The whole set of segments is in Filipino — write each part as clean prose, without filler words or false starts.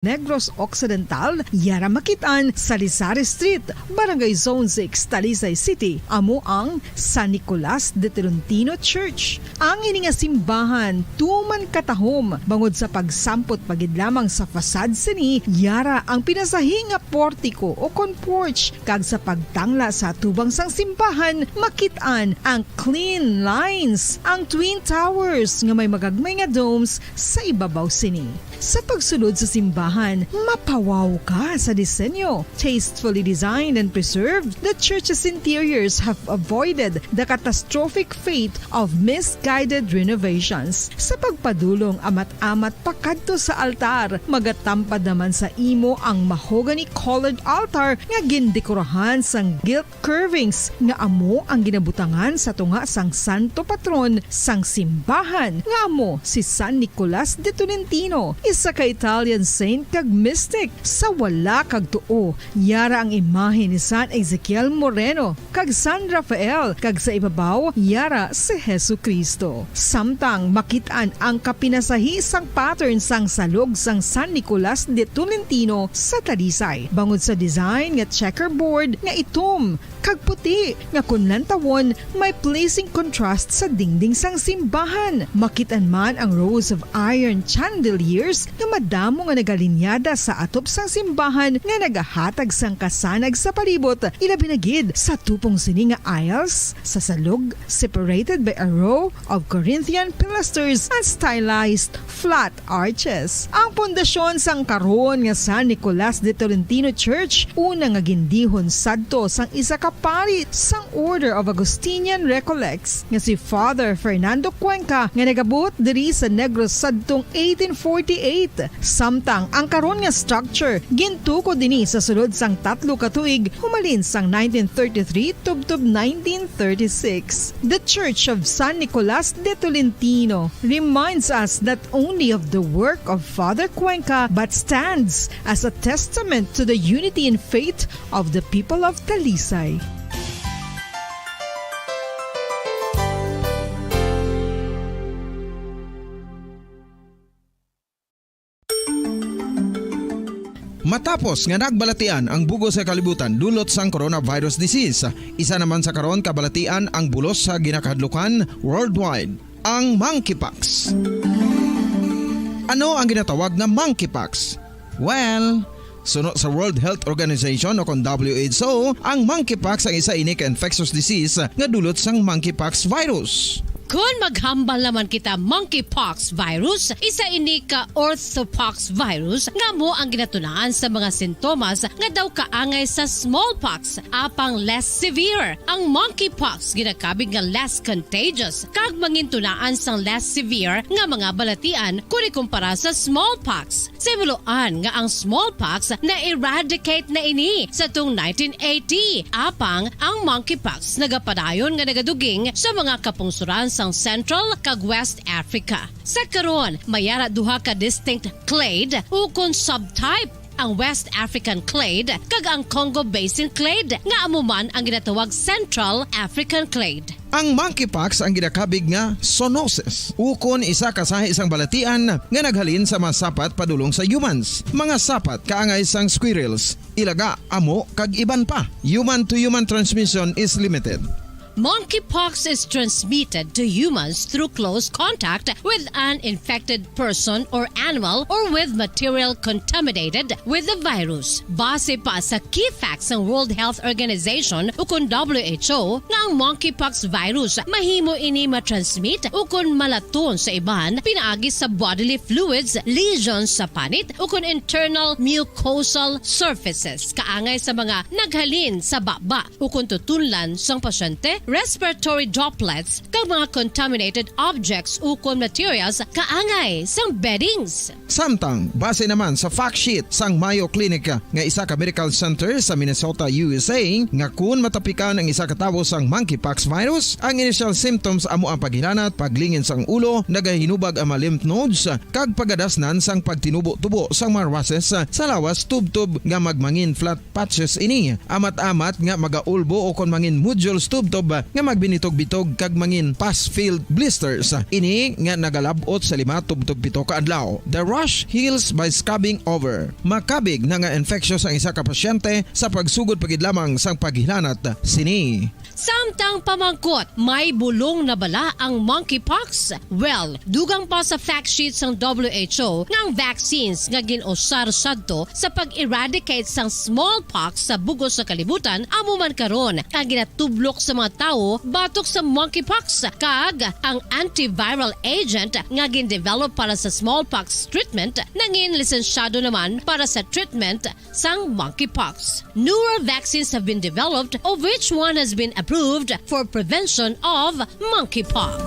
Negros Occidental, yara makitaan sa Lizares Street, Barangay Zone 6, Talisay City, amo ang San Nicolas de Tolentino Church. Ang ininga simbahan, tuman katahom, bangod sa pagsampot pagid lamang sa fasad sini, yara ang pinasahinga portiko o porch, kag sa pagtangla sa tubang sang simbahan, makitaan ang clean lines, ang twin towers nga may magagmay nga domes sa ibabaw sini. Sa pagsulod sa simbahan, mapawaw ka sa disenyo. Tastefully designed and preserved, the church's interiors have avoided the catastrophic fate of misguided renovations. Sa pagpadulong amat-amat pakadto sa altar, magatampad naman sa imo ang mahogany-colored altar nga gindekorahan sang gilt curvings nga amo ang ginabutangan sa tunga sang santo patron sang simbahan nga amo si San Nicolas de Tolentino. Isa ka Italian saint kag mystic sa wala kag tuo. Yara ang imahe ni San Ezekiel Moreno kag San Rafael kag sa ibabaw yara si Hesu Kristo. Samtang makitaan ang kapinasahi sang pattern sang salog sang San Nicolas de Tolentino sa Talisay. Bangod sa design nga checkerboard nga itom kag puti nga kunlantawon may pleasing contrast sa dingding sang simbahan. Makitaan man ang rows of iron chandeliers nga madamo nga nagalinyada sa atop sang simbahan nga nagahatag sang kasanag sa palibot, ilabi na gid sa tupong sini nga aisles sa salog separated by a row of Corinthian pilasters and stylized flat arches. Ang pundasyon sang karon nga San Nicolas de Tolentino Church una nga gindihon sadto sang isa ka pari sang Order of Augustinian Recollects nga si Father Fernando Cuenca nga nagabot diri sa Negros sadtong 1848. Samtang ang karon nga structure gintuko dinhi sa sulod sang 3 ka tuig humalin sang 1933 tubtob 1936. The Church of San Nicolas de Tolentino reminds us not only of the work of Father Cuenca but stands as a testament to the unity and faith of the people of Talisay. Matapos nga nagbalatian ang bugo sa kalibutan dulot sang coronavirus disease, isa naman sa karon kabalatian ang bulos sa ginakahadlukan worldwide, ang monkeypox. Ano ang ginatawag na monkeypox? Well, sunod sa World Health Organization o kung WHO, ang monkeypox ang isa ini ka infectious disease nga dulot sang monkeypox virus. Kung maghambal naman kita monkeypox virus, isa ini ka orthopox virus nga mo ang ginatunaan sa mga sintomas nga daw kaangay sa smallpox, apang less severe. Ang monkeypox ginakabig nga less contagious kag mangintunaan sang less severe nga mga balatian kung ikumpara sa smallpox. Simuloan nga ang smallpox na eradicate na ini sa tung 1980, apang ang monkeypox nagapadayon nga nagaduging sa mga kapungsuran sang Central kag West Africa. Sa karon, mayara duha ka distinct clade ukon subtype, ang West African clade kag ang Congo Basin clade nga amuman ang ginatawag Central African clade. Ang monkeypox ang ginakabig nga zoonosis. Ukon isa kasahi isang balatian nga naghalin sa mga sapat padulong sa humans. Mga sapat kaangay sang squirrels, ilaga, amo kag iban pa. Human to human transmission is limited. Monkeypox is transmitted to humans through close contact with an infected person or animal or with material contaminated with the virus. Base pa sa key facts ng World Health Organization ukon WHO nga ang monkeypox virus mahimo ini matransmit ukon malaton sa iban pinaagi sa bodily fluids, lesions sa panit ukon internal mucosal surfaces kaangay sa mga naghalin sa baba ukon tutunlan sang pasyente, respiratory droplets kag mga contaminated objects ukon materials kaangay sang beddings. Samtang base naman sa fact sheet sang Mayo Clinic nga isa ka medical center sa Minnesota, USA, nga kun matapikan ang isa ka tawo sang monkeypox virus, ang initial symptoms amo ang paghinanat, paglingin sang ulo, nagahinubag ang mga lymph nodes kag pagadasnan sang pagtinubo-tubo sang mga rashes sa lawas tubtob nga magmangin flat patches ini. Amat-amat nga magaulbo o kon mangin nodules tubtob nga magbinitog-bitog kag mangin pus-filled blisters. Ini nga nagalabot sa 5-7 ka adlaw. The rash heals by scabbing over. Makabig na nga infectious ang isa ka pasyente sa pagsugod pagid lamang sang paghilanat sini. Samtang pamangkot, may bulong na bala ang monkeypox? Well, dugang pa sa fact sheet ng WHO nga ang vaccines nga ginusar sadto sa pag-eradicate sang smallpox sa bugos sa kalibutan amo man karon ang ginatublok sa mga tao batok sa monkeypox kag ang antiviral agent nga gin-develop para sa smallpox treatment nangin lisensyado naman para sa treatment sang monkeypox. Newer vaccines have been developed of which one has been approved for prevention of monkeypox.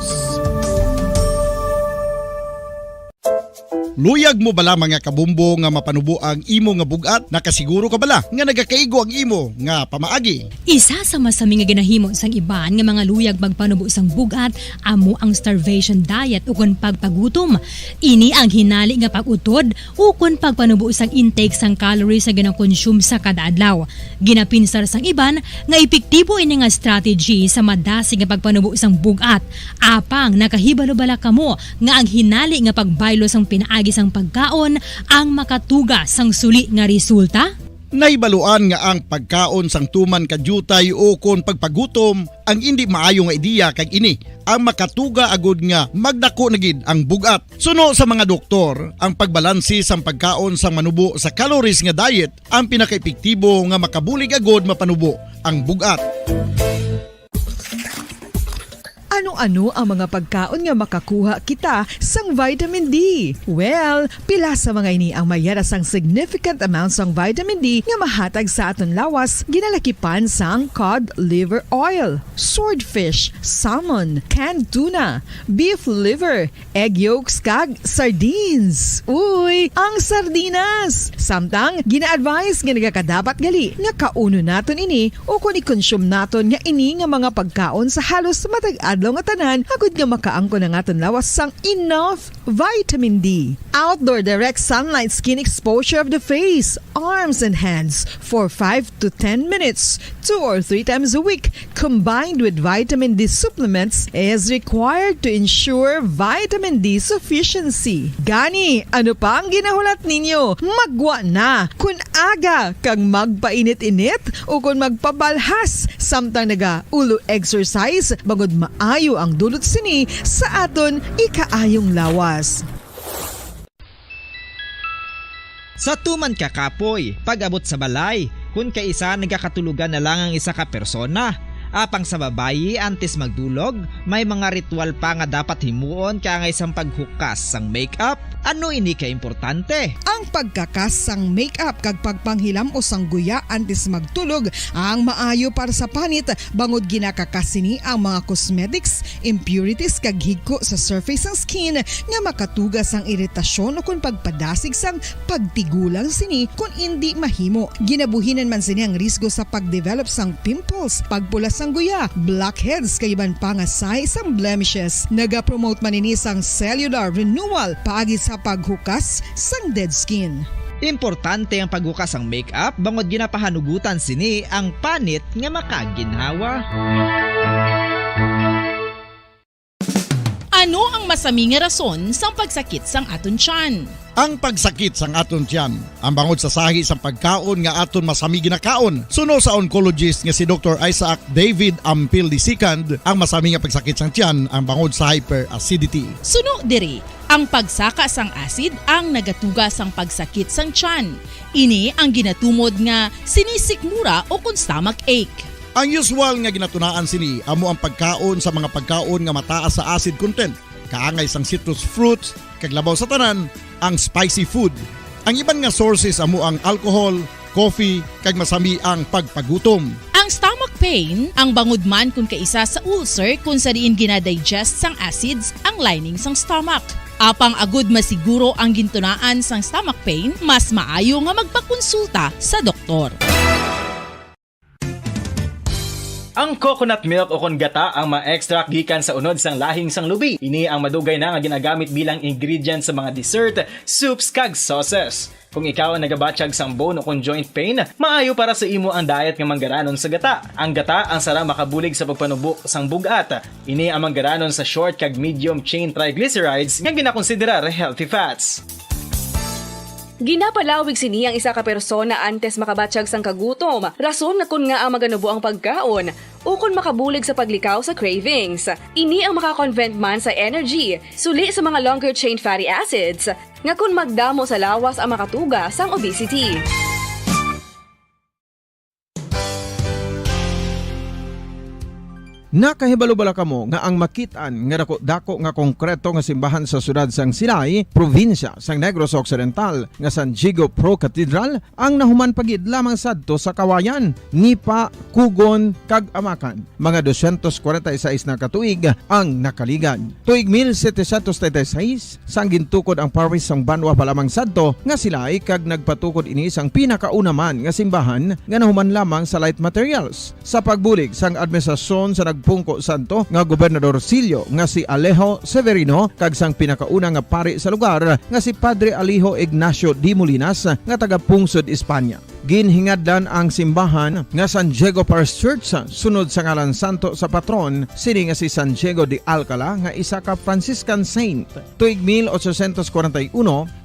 Luyag mo bala mga kabumbo nga mapanubo ang imo nga bugat? Nakasiguro ka bala nga nagakaigo ang imo nga pamaagi? Isa sa masami nga ginahimo sang iban nga mga luyag magpanubo sang bugat amo ang starvation diet ukon pagpagutom. Ini ang hinali nga pag-utod ukon pagpanubo sang intake sang calories sa gina-consume sa kada adlaw. Ginapinsar sang iban nga epektibo ini nga strategy sa madasig nga pagpanubo sang bugat. Apang nakahibalo bala kamo nga ang hinali nga pagbaylo sang pinaagi sang pagkaon ang makatuga sang suli nga resulta? Naibaluan nga ang pagkaon sang tuman kadyutay o kon pagpagutom ang hindi maayo nga ideya kag ini ang makatuga agud nga magdako na gid ang bugat. Suno sa mga doktor, ang pagbalansi sang pagkaon sang manubo sa calories nga diet ang pinakaepektibo nga makabulig agud mapanubo ang bugat. Ano-ano ang mga pagkaon nga makakuha kita sang vitamin D? Well, pila sa mga ini ang mayara sang significant amounts sang vitamin D nga mahatag sa aton lawas ginalakipan sang cod liver oil, swordfish, salmon, canned tuna, beef liver, egg yolks kag sardines. Uy, ang sardinas! Samtang gina-advise nga nagakadapat gali nga kauno naton ini o kung i-consume naton nga ini nga mga pagkaon sa halos matag adlaw nga tanan agud nga makaangko na nga lawas sang enough vitamin D. Outdoor direct sunlight skin exposure of the face, arms and hands for 5 to 10 minutes 2 or 3 times a week combined with vitamin D supplements is required to ensure vitamin D sufficiency. Gani, ano pa ang ginahulat ninyo? Magwa na kun aga kang magpainit-init o kun magpabalhas samtang naga ulo exercise bangod maayo ang dulot sini sa aton ikaayong lawas. Sa tuman ka kapoy, pag-abot sa balay, kung kaisa nagkakatulugan na lang ang isa ka persona. Apang sa babayi antes magdulog, may mga ritual pa nga dapat himuon kaya nga isang paghukas sang makeup. Ano ini ka importante? Ang pagkakas sang makeup kag pagpanghilam o sang guya antes magtulog ang maayo para sa panit bangod ginakakas sini ang mga cosmetics, impurities kag higko sa surface sang skin nga makatugas ang iritasyon o kung pagpadasig sang pagtigulang sini kung hindi mahimo. Ginabuhinan man sini ang risgo sa pagdevelop sang pimples, pagpula sang guya, blackheads kay iban pa nga size sang blemishes. Naga-promote man ini sang cellular renewal paagi sa paghukas sang dead skin. Importante ang paghukas ang makeup bangod ginapahanugutan sini ang panit nga makaginhawa. Ano ang masami nga rason sang pagsakit sang aton tiyan? Ang pagsakit sang aton tiyan, ang bangod sa sahi sang pagkaon nga aton masami ginakaon. Suno sa oncologist nga si Dr. Isaac David Ampil II, ang masami nga pagsakit sang tiyan ang bangod sa hyperacidity. Suno diri, ang pagsaka sang acid ang nagatuga sang pagsakit sang tiyan. Ini ang ginatumod nga sinisikmura o kung stomach ache. Ang usual nga ginatunaan sini amo ang pagkaon sa mga pagkaon nga mataas sa acid content, kaangay sang citrus fruits, kag labaw sa tanan ang spicy food. Ang iban nga sources amo ang alcohol, coffee, kag masami ang pagpagutom. Ang stomach pain ang bangod man kung kaisa sa ulcer kung sa diin ginadigest sang acids ang lining sang stomach. Apang agud masiguro ang gintunaan sang stomach pain, mas maayo nga magpakonsulta sa doktor. Ang coconut milk o kon gata ang ma-extract gikan sa unod sang lahing sang lubi. Ini ang madugay na nga ginagamit bilang ingredient sa mga dessert, soups kag sauces. Kung ikaw ang nagabatsyag sang bone o kon joint pain, maayo para sa imo ang diet nga manggaranon sa gata. Ang gata ang sara makabulig sa pagpanubo sang bugat. Ini ang manggaranon sa short kag medium chain triglycerides nga ginakonsiderar healthy fats. Ginapalawig sini ang isa ka persona antes makabatsyag sang kagutom. Rason na kun nga ang maganubo ang pagkaon o kun makabulig sa paglikaw sa cravings. Ini ang makakonvent man sa energy, suli sa mga longer chain fatty acids, nga kun magdamo sa lawas ang makatuga sang obesity. Nakahibalo bala kamo nga ang makitaan nga dako nga konkreto nga simbahan sa sudad sang Sinay, probinsya sang Negros Occidental nga San Diego Pro Cathedral ang nahuman pagid lamang sadto sa Kawayan, Nipa, Kugon kag Amakan. Mga 246 na katuig ang nakaligan. Tuig 1736 sang gintukod ang parish sang Banwa pa lamang sadto nga sila ay kag nagpatukod ini sang pinakauna man nga simbahan nga nahuman lamang sa light materials. Sa pagbulig sang administrasyon sa Pungko Santo nga Gobernador Silio nga si Alejo Severino kag sang pinakauna nga pari sa lugar nga si Padre Alijo Ignacio D. Molinas nga taga Pungsod, Espanya. Ginhingadlan ang simbahan nga San Diego Parish Church sunod sa ngalan santo sa patron sini nga si San Diego de Alcala nga isa ka Franciscan saint. Tuig 1841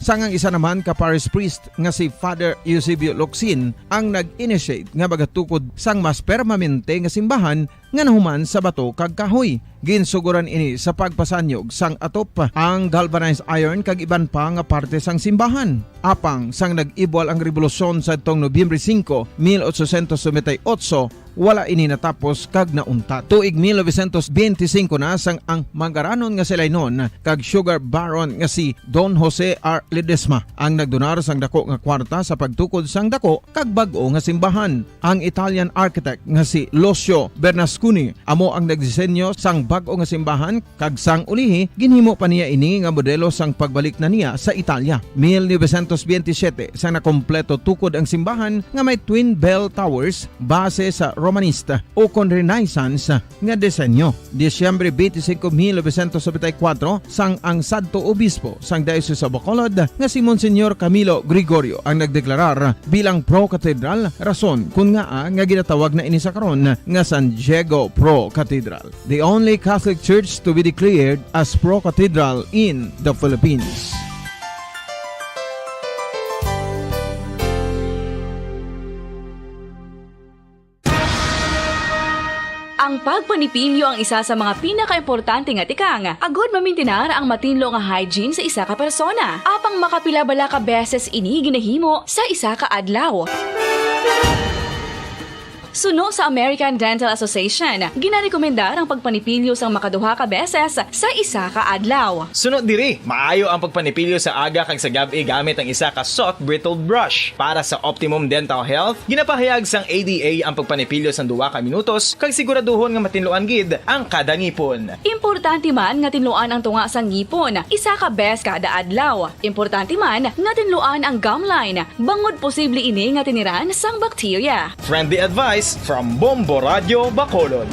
sangang isa naman ka parish priest nga si Father Eusebio Locsin ang nag-initiate nga bagatukod sang mas permanente nga simbahan nga nahuman sa bato kag kahoy. Ginsuguran ini sa pagpasanyog sang atop ang galvanized iron kag iban pa nga parte sang simbahan. Apang sang nag-ibwal ang revolusyon sa tong Nobyembre 5, 1898, wala ini natapos kag nauntat. Tuig 1925 na sang ang manggaranon nga sila noon kag sugar baron nga si Don Jose R. Ledesma ang nagdonar sang dako nga kwarta sa pagtukod sang dako kag bag-o nga simbahan. Ang Italian architect nga si Lucio Bernasconi amo ang nagdisenyo sang bag-o nga simbahan kag sang ulihi ginhimo pa niya ini nga modelo sang pagbalik na niya sa Italia. 1927 sang nakompleto tukod ang simbahan nga may twin bell towers base sa Romanista o kon Renaissance nga disenyo. Disyembre 25, 1974 sang ang sadto obispo sang Diocese of Bacolod nga si Monsignor Camilo Gregorio ang nagdeklarar bilang Pro Cathedral, rason kun nga ginatawag na ini sa karon nga San Diego Pro Cathedral, the only Catholic church to be declared as Pro Cathedral in the Philippines. Ang pagpanipilyo ang isa sa mga pinaka-importante nga tikang. Agod mamintinar ang matinlo nga hygiene sa isa ka persona. Apang makapilabala ka beses ini ginahimo sa isa ka adlaw. Suno sa American Dental Association, ginarekomendar ang pagpanipilyo sang makaduha ka beses sa isa ka adlaw. Sunod diri, maayo ang pagpanipilyo sa aga kag sa gabi gamit ang isa ka soft brittle brush. Para sa optimum dental health, ginapahayag sang ADA ang pagpanipilyo sang 2 ka minutos kag siguraduhon nga matinluan gid ang kada ngipon. Importante man nga tinluan ang tunga sang ngipon, isa ka bes kada adlaw. Importante man nga tinluan ang gum line, bangod posible ini nga tiniran sang bakterya. Friendly advice from Bombo Radio Bacolod.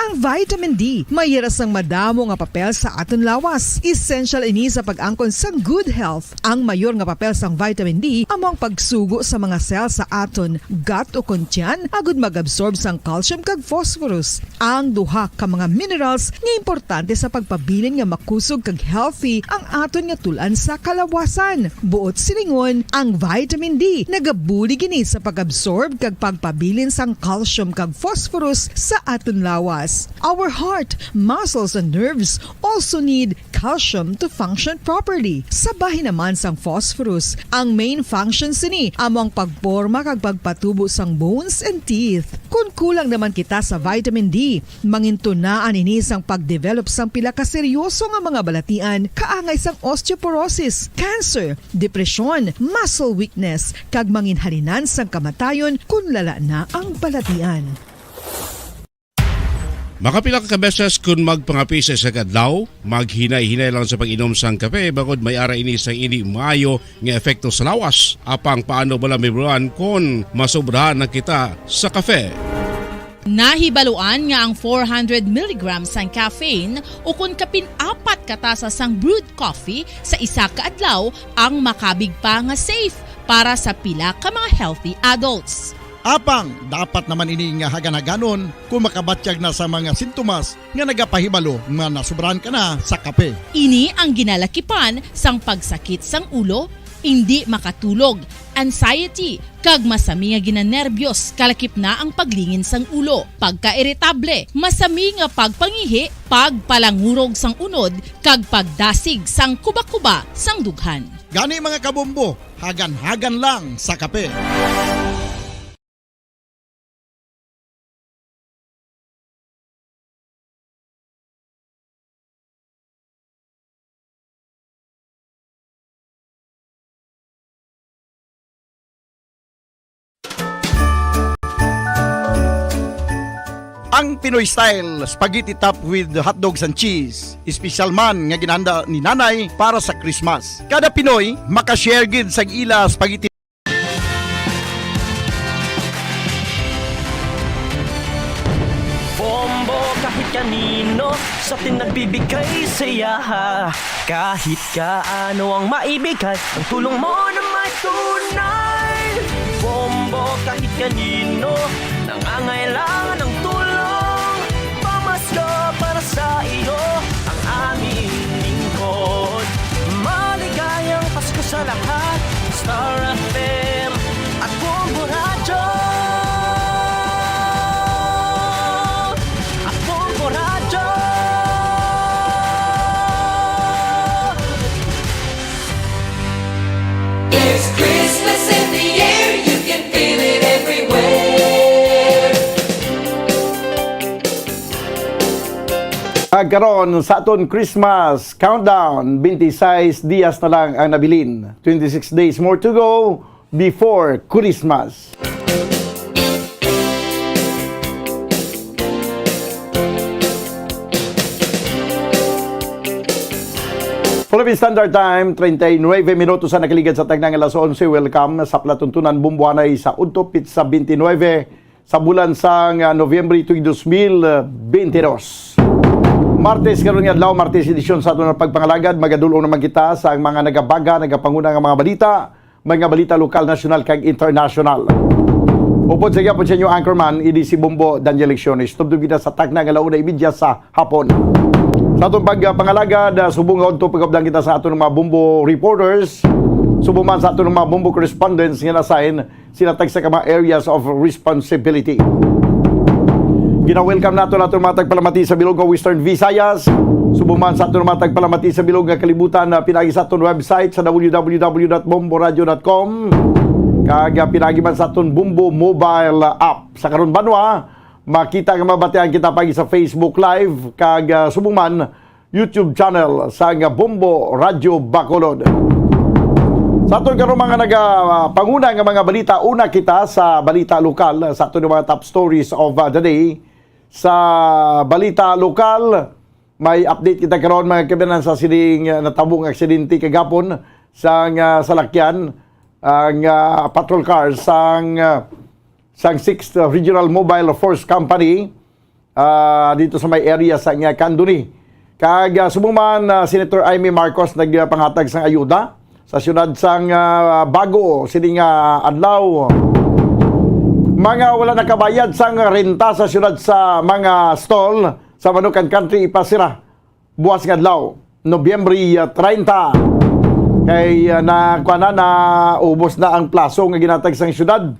Ang vitamin D, mayira sang madamo nga papel sa aton lawas. Essential ini sa pag-angkon sang good health. Ang mayor nga papel sang vitamin D amo ang pagsugo sa mga cell sa aton gut o kuntyan agud mag-absorb sang calcium kag phosphorus. Ang duha ka mga minerals nga importante sa pagpabilin nga makusog kag healthy ang aton nga tulan sa kalawasan. Buot silingon, ang vitamin D nagabuli gini sa pag-absorb kag pagpabilin sang calcium kag phosphorus sa aton lawas. Our heart, muscles, and nerves also need calcium to function properly. Sabahin naman sang phosphorus, ang main function sini among pagporma kag pagpatubo sang bones and teeth. Kung kulang naman kita sa vitamin D, mangintunaan ini sang pagdevelop sang pila ka seryoso nga mga balatian, kaangay sang osteoporosis, cancer, depresyon, muscle weakness, kag manginhalinan sang kamatayon kung lala na ang balatian. Makapila ka beses kung magpangapisa sa kadlaw, maghinay-hinay lang sa pag-inom sang kape bagod may ara ini sa ini maayo nga epekto sa lawas. Apang paano bala mibuan kung masobrahan na kita sa kape. Nahibaluan nga ang 400 mg sang caffeine o kung kapin-apat katasa sang brewed coffee sa isa ka adlaw ang makabig pa nga safe para sa pila ka mga healthy adults. Apang, dapat naman ini nga haganaganon kung makabatyag na sa mga sintomas nga nagapahibalo nga nasubrahan ka na sa kape. Ini ang ginalakipan sang pagsakit sang ulo, hindi makatulog, anxiety, kag masami nga ginanerbiyos, kalakip na ang paglingin sang ulo, pagka-iritable, masami nga pagpangihi, pagpalangurog sang unod, kag pagdasig sang kuba-kuba sang dughan. Gani mga kabombo, hagan-hagan lang sa kape. Ang Pinoy style spaghetti top with hotdogs and cheese. Special man nga ginahanda ni nanay para sa Christmas. Kada Pinoy makashare gid sa ila spaghetti. Bombo kahit kanino sa atin nagbibigay saya. Kahit kaano ang maibigay, ang tulong mo na may tunay. Bombo kahit kanino nangangailangan ng tulong. Pamasko para sa iyo ang aming lingkod. Maligayang Pasko sa lahat, Star FM at Bombo Radyo. At Bombo Radyo. There's Christmas in the air, you can feel it everywhere. Karon sa aton Christmas countdown, 26 dias na lang ang nabilin. 26 days more to go before Christmas. Philippine Standard Time, 39 minutos sa nakaligad sa tagnang alas 11. Welcome sa platuntunan Bumbuanay sa Untopit sa 29 sa bulan sang Nobyembre 2022. Martes karon nga adlaw, Martes edisyon sa aton pagpangalagad, magadulong naman kita sa mga nagabaga, nagapanguna nga mga balita lokal, nasyonal kag international. Upod sa gyapon sa inyo anchorman, idi si Bombo Daniel Lecciones. Tubtub kita sa tagnang alauna ibidya sa hapon. Sa atong pagpangalagad, subong nga unto pagablang kita sa aton mga Bombo reporters, subong man sa aton mga Bombo correspondents nga nasahin sila tag sa mga areas of responsibility. Gina-welcome nato mga tagpalamati sa bilog ng Western Visayas. Subuman sa aton mga tagpalamati sa bilog ng kalibutan na pinagi sa aton website sa www.bomboradio.com. Kag pinagi man sa aton Bombo mobile app. Sa karon banwa, makita nga mabatian kita pagi sa Facebook Live kag subuman YouTube channel sa Bombo Radio Bacolod. Sa aton karon mga nagapanguna nga mga balita, una kita sa balita lokal sa aton mga top stories of the day. Sa balita lokal, may update kita karon mga kabanan sa sining natabong aksidente kagapon sa salakyan ang patrol cars sang 6th Regional Mobile Force Company dito sa may area sa Candoni. Kag sumuman Senator Amy Marcos nagpanghatag sang ayuda sa syudad sang Bago sining adlaw. Mga wala nakabayad sang renta sa syudad sa mga stall sa Manukan Country ipasira buwas nga adlaw Nobyembre 30 kay na ubos na ang plaso nga ginatag sang syudad.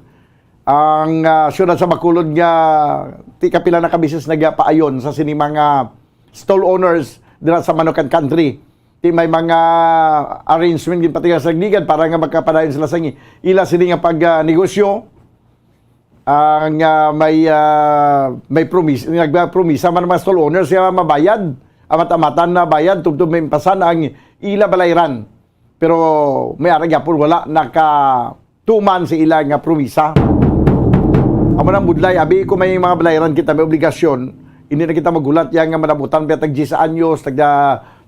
Ang syudad sa Bacolod nga ti kapila na kabisis nagpaayon sa sini mga stall owners dira sa Manukan Country. Ti may mga arrangement gin pati sa ligan para nga magkapadayon sila sa ila sini nga pagnegosyo. Ang may promise, nagpromisa man mga stall owners nga mabayad, amat-amatan na bayad, tubtub may pasan ang ila balayran. Pero may aragyapon wala nakatuman si ila nga promisa. Amo nang budlay, abi ko may mga balayran kita, may obligasyon hindi na kita magulat yang nga manabutan pa tag 10 anyos, tag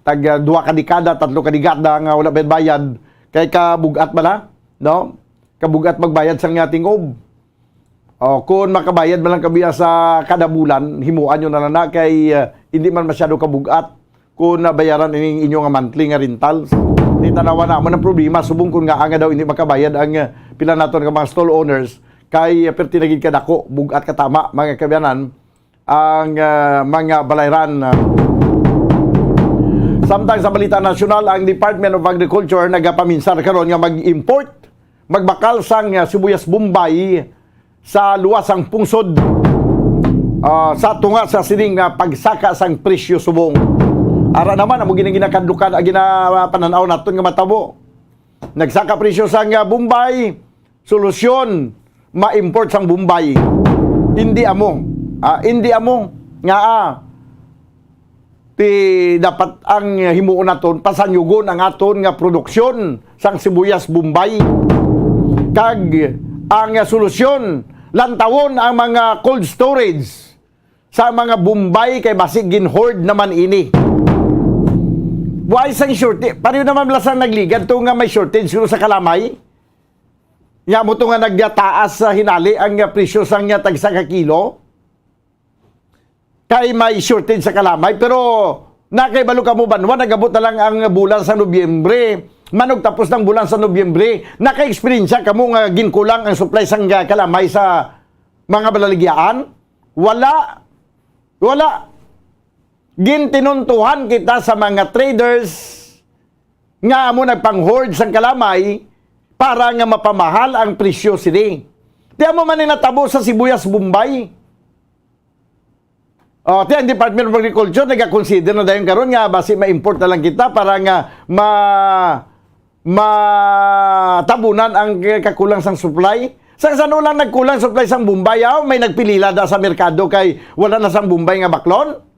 2 ka dekada, 3 ka dekada nga wala bayad kay kabugat bala, no? Kabugat magbayad sang nga tingob. Kung makabayad man lang kabiya sa kada bulan, himuan nyo na lang na kay hindi man masyado kabugat kung nabayaran ining inyo nga monthly nga rentals. Di tanawa na mo ng problema, subong kung nga daw hindi makabayad ang pila naton nga mga stall owners kay pertinagid ka dako, bugat ka tama mga kabiyanan ang mga balayran. Samtang sa balita nasyonal, ang Department of Agriculture nagapaminsar karon nga mag-import, magbakal sang sibuyas Bombay sa luwasang pungsod sa tunga sa sining pagsaka sang presyo subong. Ara naman amo ginakadlukan ginapananaw naton nga matabo. Nagsaka presyo sang Bombay, solusyon ma-import sang Bombay. Hindi amo nga ti dapat ang himuon naton pasanyugon ang aton nga produksyon sang sibuyas Bombay. Kag ang solusyon lantawon ang mga cold storage sa mga Bombay kay basig ginhoard naman ini. Why sang shortage? Pareho naman lasang nagligad to nga may shortage sa kalamay. Nya mo to nga nagdataas sa hinali ang presyo sang tagsa ka kilo. Kay may shortage sa kalamay pero nakaibalo ka mo banwa nagabot na lang ang bulan sa Nobyembre. Manog tapos ng bulan sa Nobyembre, naka-experience ka mo nga ginkulang ang supply sang kalamay sa mga balaligyaan? Wala. Gintinuntuhan kita sa mga traders nga mo nagpang-hoard sang kalamay para nga mapamahal ang presyo sini. Di mo man natabo sa sibuyas Bombay. Ti ang Department of Agriculture nag-consider na dayon karon nga basi ma-import na lang kita para nga matabunan ang kakulang sang supply. Sa sano lang nagkulang supply sang Bombay, may nagpilila da sa merkado kay wala na sang Bombay nga baklon.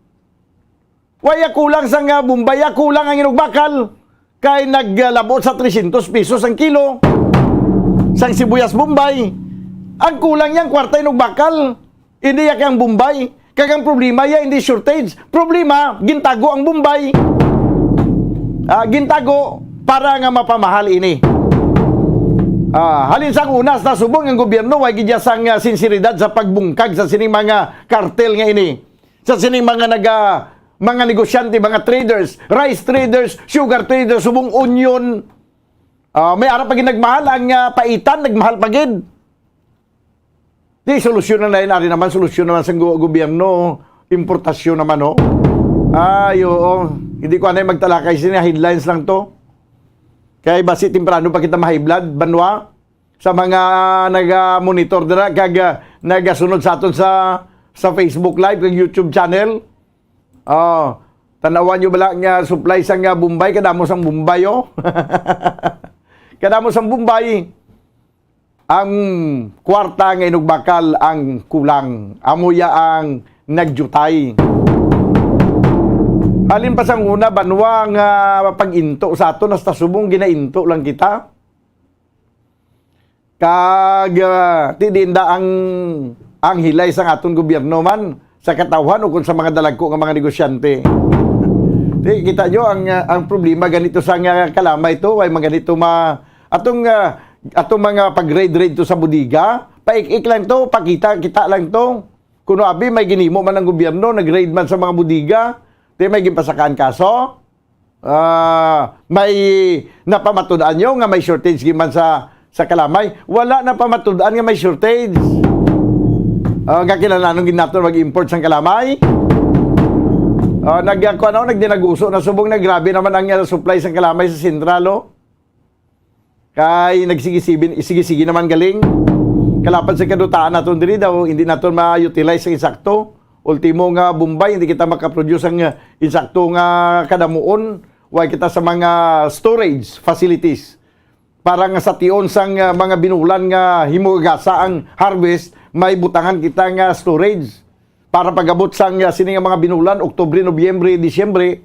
Waya kulang sang Bombay, kulang ang inugbakal kay naglabot sa 300 pesos ang kilo sang sibuyas Bombay. Ang kulang yang kwarta inugbakal, hindi yak ang Bombay. Kagang problema ya hindi shortage. Problema, gintago ang Bombay. Gintago para nga mapamahal ini. Halin sang unas na subong ang gobyerno way gidya sang sinseridad sa pagbungkag sa sining mga kartel nga ini. Sa sining mga negosyante, mga traders, rice traders, sugar traders, subong onion. May arap pagin nagmahal ang paitan, nagmahal pagid. Di solusyon na yun, ari naman solusyon naman sa gobyerno, importasyon naman oo. Hindi ko anay magtalakay sila, headlines lang to. Kaya basi temprano pa kita ma-high blood, banwa, sa mga nag-monitor na nag-sunod sa aton sa Facebook Live, kag YouTube channel. Tanawan nyo bala nga supply sa nga Bombay, kadamo sang Bombay kadamo sang Bombay. Ang kwarta nga inugbakal ang kulang. Amuya ang nagjutay. Alin pa sang una, banwa nga pag-into sa ato, nasta subong ginainto lang kita. Kag tidinda ang hilay sa aton gobyerno man sa katawhan o kung sa mga dalagko nga mga negosyante. Di kita nyo ang problema ganito sa nga kalamay to, ay mga ganito atong mga pag-grade to sa budiga, paik-ik lang to, pakita-kita lang to. Kuno abi may ginimo man ang gobyerno, nag-grade man sa mga budiga, di may gimpasakaan kaso. May napamatudaan nyo nga may shortage giman sa kalamay. Wala napamatudaan nga may shortage. Kakilananong ginato mag-import sa kalamay. Nagdinaguso na subong na grabe naman ang supply sa kalamay sa sentralo. Kay nagsigi-sigi naman galing. Kalapan sa kadutaan naton diri daw hindi naton ma-utilize sa insakto. Ultimo nga Bombay hindi kita makaproduce ang insakto nga kadamuon. Way kita sa mga storage facilities. Para nga sa tion sang mga binulan nga himugasa ang harvest, may butangan kita nga storage. Para pagabot sang sini nga mga binulan, Oktubre, Nobyembre, Disyembre,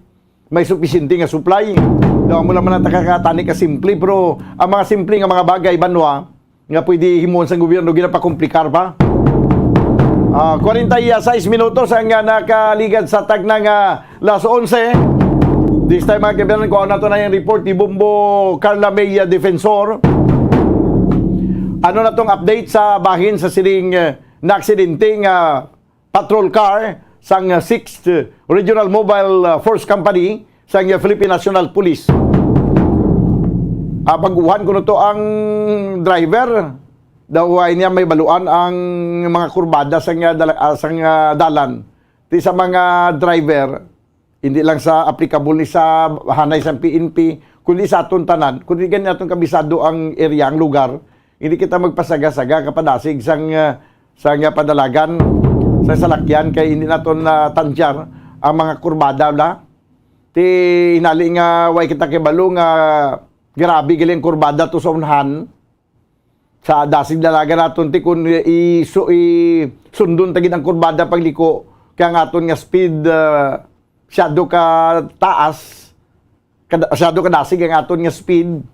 may supisente nga supply. Daw mo naman nakakatani ka simple, pero ang mga simple nga mga bagay banwa nga pwede himuon sa gobyerno ginapakomplikar pa. 46 minutos ang nakaligad sa tag ng las 11. This time mga kaibigan, kung ano na yung report ni Bombo Carla May Defensor. Ano na tong update sa bahin sa siling na aksidenteng patrol car sang 6th Regional Mobile Force Company sang Philippine National Police. Baguhan ko na to ang driver. Daw ay niya may baluan ang mga kurbada sang dalan. Ti sa mga driver, hindi lang sa applicable ni sa hanay sa PNP, kundi sa aton tanan, kundi ganyan atong kabisado ang area, ang lugar, hindi kita magpasaga-saga kapadasig sang padalagan sa salakyan kay hindi naton tansyar ang mga kurbada la. Ti inali nga way kita kibalo nga grabe galing kurbada to sa unhan. Sa dasig dalaga naton ti kun sundon tagid ang kurbada pagliko kaya nga aton nga speed masyado ka taas, masyado ka dasig ang aton nga speed.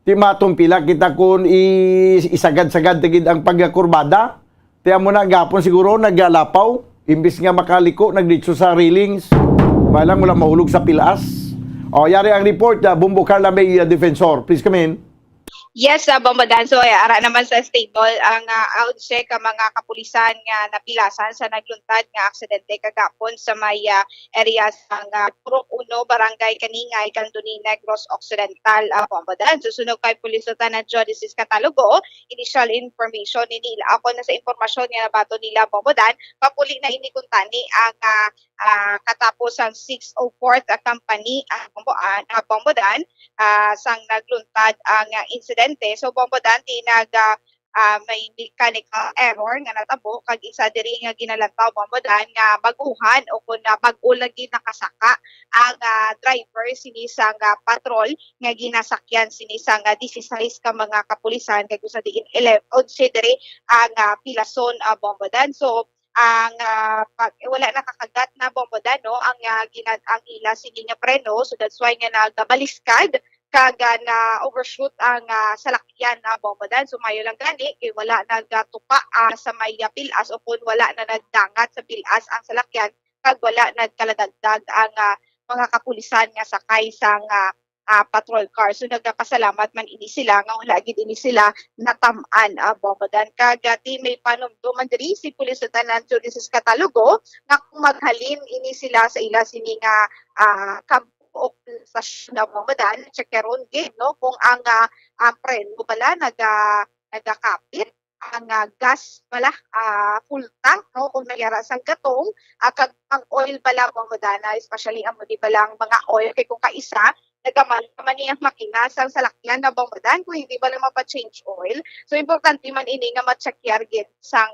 Ti matumpila kita kung isagad-sagad tigid ang pagkurbada. Tiyan mo na gapon siguro naggalapaw, imbis nga makaliko, nagditso sa railings. Malang wala mahulog sa pilas. O, yari ang report, Bombo Carla May Defensor. Please come in. Yes, Bombadan. So, ara naman sa stable ang outcheck ang mga kapulisan nga napilasan sa nagluntad nga aksidente kagapon sa may area sang Purok 1, Barangay Kaningay, Candoni, Negros Occidental, Bombadan. Susunod kay Pulis Lieutenant Jodicis Catalogo, initial information nila. Ako na sa informasyon nga nabato nila, Bombadan, papuli na inikuntani ang katapos ang 604th company Bombadan sang nagluntad ang incidente. So Bombadan may mechanical error nga natabo kag isa diri nga ginalantaw Bombadan nga baguhan o kun bag-o lagi nakasaka ang driver sinisang patrol nga ginasakyan sinisang 16 ka mga kapulisan kag usa diin 11 diri ang pilason Bombadan. So ang wala nakakagat na Bombadan no ang ila sini nga preno, so that's why nga nagbaliskad kaga na overshoot ang salakyan na Bombadan. So mayo lang gani kay wala nagtupa sa may pilas o kung wala na nagdangat sa pilas ang salakyan kag wala nagkaladagdag ang mga kapulisan nga sakay sang patrol car. So nagpasalamat man ini sila nga wala gid ini sila natam-an Bombadan. Kag may panumduman diri si Police Lieutenant Jodicis Catalogo nga kung maghalin ini sila sa ila sini nga o sa Bombadan, checkeron gid no kung ang preno pala nagakapit ang gas pala full tank no kung nagyara sang gatong kag ang oil pala Bombadan, especially ang di palang mga oil kay kung kaisa nagaman niyang makina sang salakyan na Bombadan kung hindi ba lang mapa-change oil. So importante man ini nga ma-check yar gid sang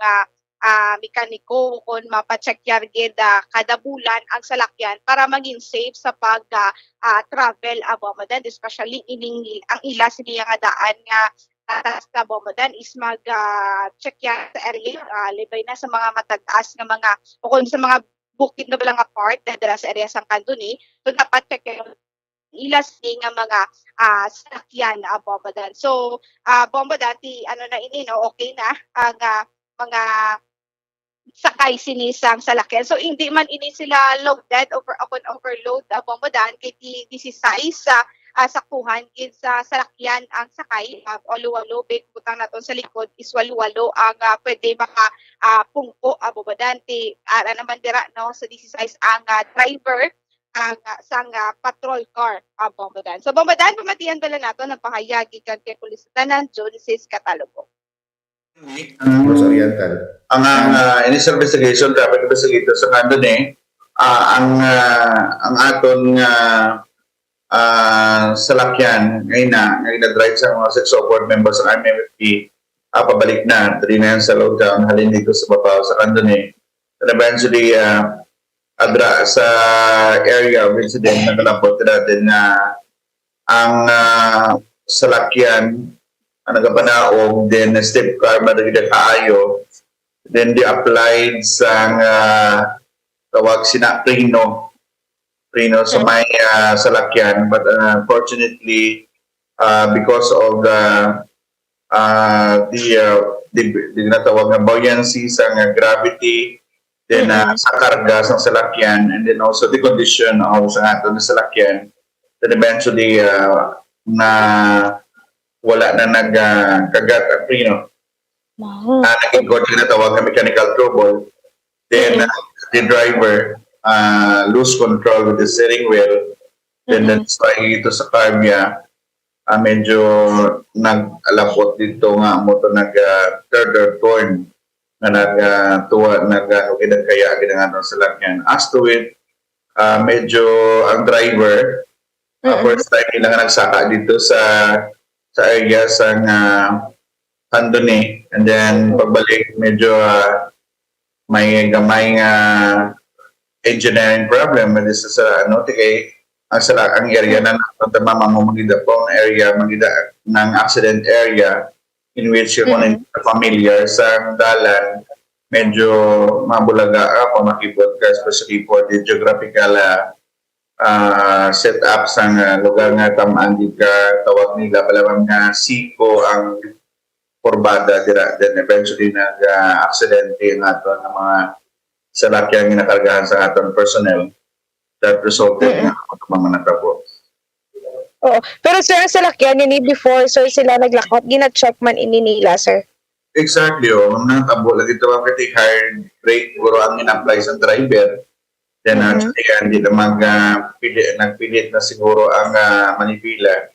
mekaniko kung mapacheck yargid kada bulan ang salakyan para maging safe sa pag-travel Bombadan, especially ang ila siniya nga daan nga tatas na Bombadan is mag-check yan sa area libay na sa mga matataas nga mga o kung sa mga bukid na balang part na dala sa area sang Candoni, so dapat check yan ila siniya nga mga salakyan Bombadan. So Bombadan ano na ini no okay na ang mga sakay sinisang salakyan. So hindi man ini sila loaded overload Bombadan kay this is size saktuhan gid sa salakyan ang sakay walo-walo big butang naton sa likod is walo-walo ang pwede maka pungko Bombadan ti ara naman dira no sa this size ang driver ang sang patrol car Bombadan. So Bombadan pamatian bala nato ng pahayag gikan kay Police Lieutenant Jodicis Catalogo. North Oriental. Ang initial investigation, traffic investigator sa Candoni, ang aton salakyan ngayon na drive sa mga 604 members ng RMFP pabalik na, dali na yan sa lockdown, halin dito sa Bapaw sa Candoni. And eventually, adra sa area of incident, nakalapot natin na ang salakyan nagapanaog, then step car madagdag kaayo, then di applied sa tawag sina preno sa may salakyan, but unfortunately because of the di ginatawag nga buoyancy sa nga gravity, then sa karga sa salakyan, and then also the condition of sa ato na salakyan, then eventually na wala na nagkagat, naging ginatawag na mechanical trouble, then the driver lose control with the steering wheel, then that's why ito sa car niya, medyo nag-alapot dito nga mo to third turn na nagkaya ginangan sa lakyan. As to it, medyo ang driver, first time nila nga nagsaka dito sa area sa Andoni, and then pagbalik medyo may gamay nga engineering problem sa ang area na magida po ang area ng accident area in which yung familiar sa dalan medyo mabulaga pa makipot ka, especially for the geographical setup sa lugar nga tamaan di ka tawag nila palamang nga siko ang kurbada dira, then eventually nag-aksidente ng ato ng mga salakyan ginakargahan sa aton personnel that resulted nga mga natabo. Oo. Pero sir, ang salakyan ni before sir sila naglakot, gina-check man ini nila sir. Exactly, natabo lagi ito ang hard brake guro ang in-apply sa driver. Then actually hindi na nagpilit na siguro ang manipila.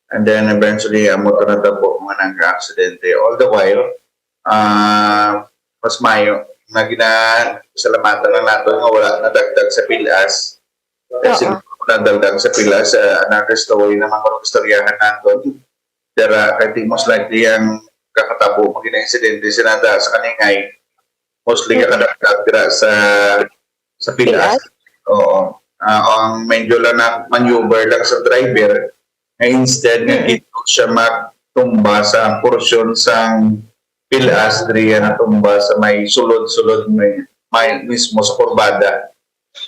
And then eventually amo to natabo mga nag-aksidente. All the while, mas mayo na salamatan lang nato nga wala na dagdag sa pilas. Kasi nadagdag sa pilas, nag-story naman kung istoryahan nato. Dara, kahit most likely ang kakatabo maging insidente sinada sa kaningay, mostly kakadagdag sa pilas. Oo. Ang medyo lang na maneuver lang sa driver, instead nga ito siya magtumba sa porsyon sang pilas diriya na tumba sa may sulod-sulod may mismo sa kurbada.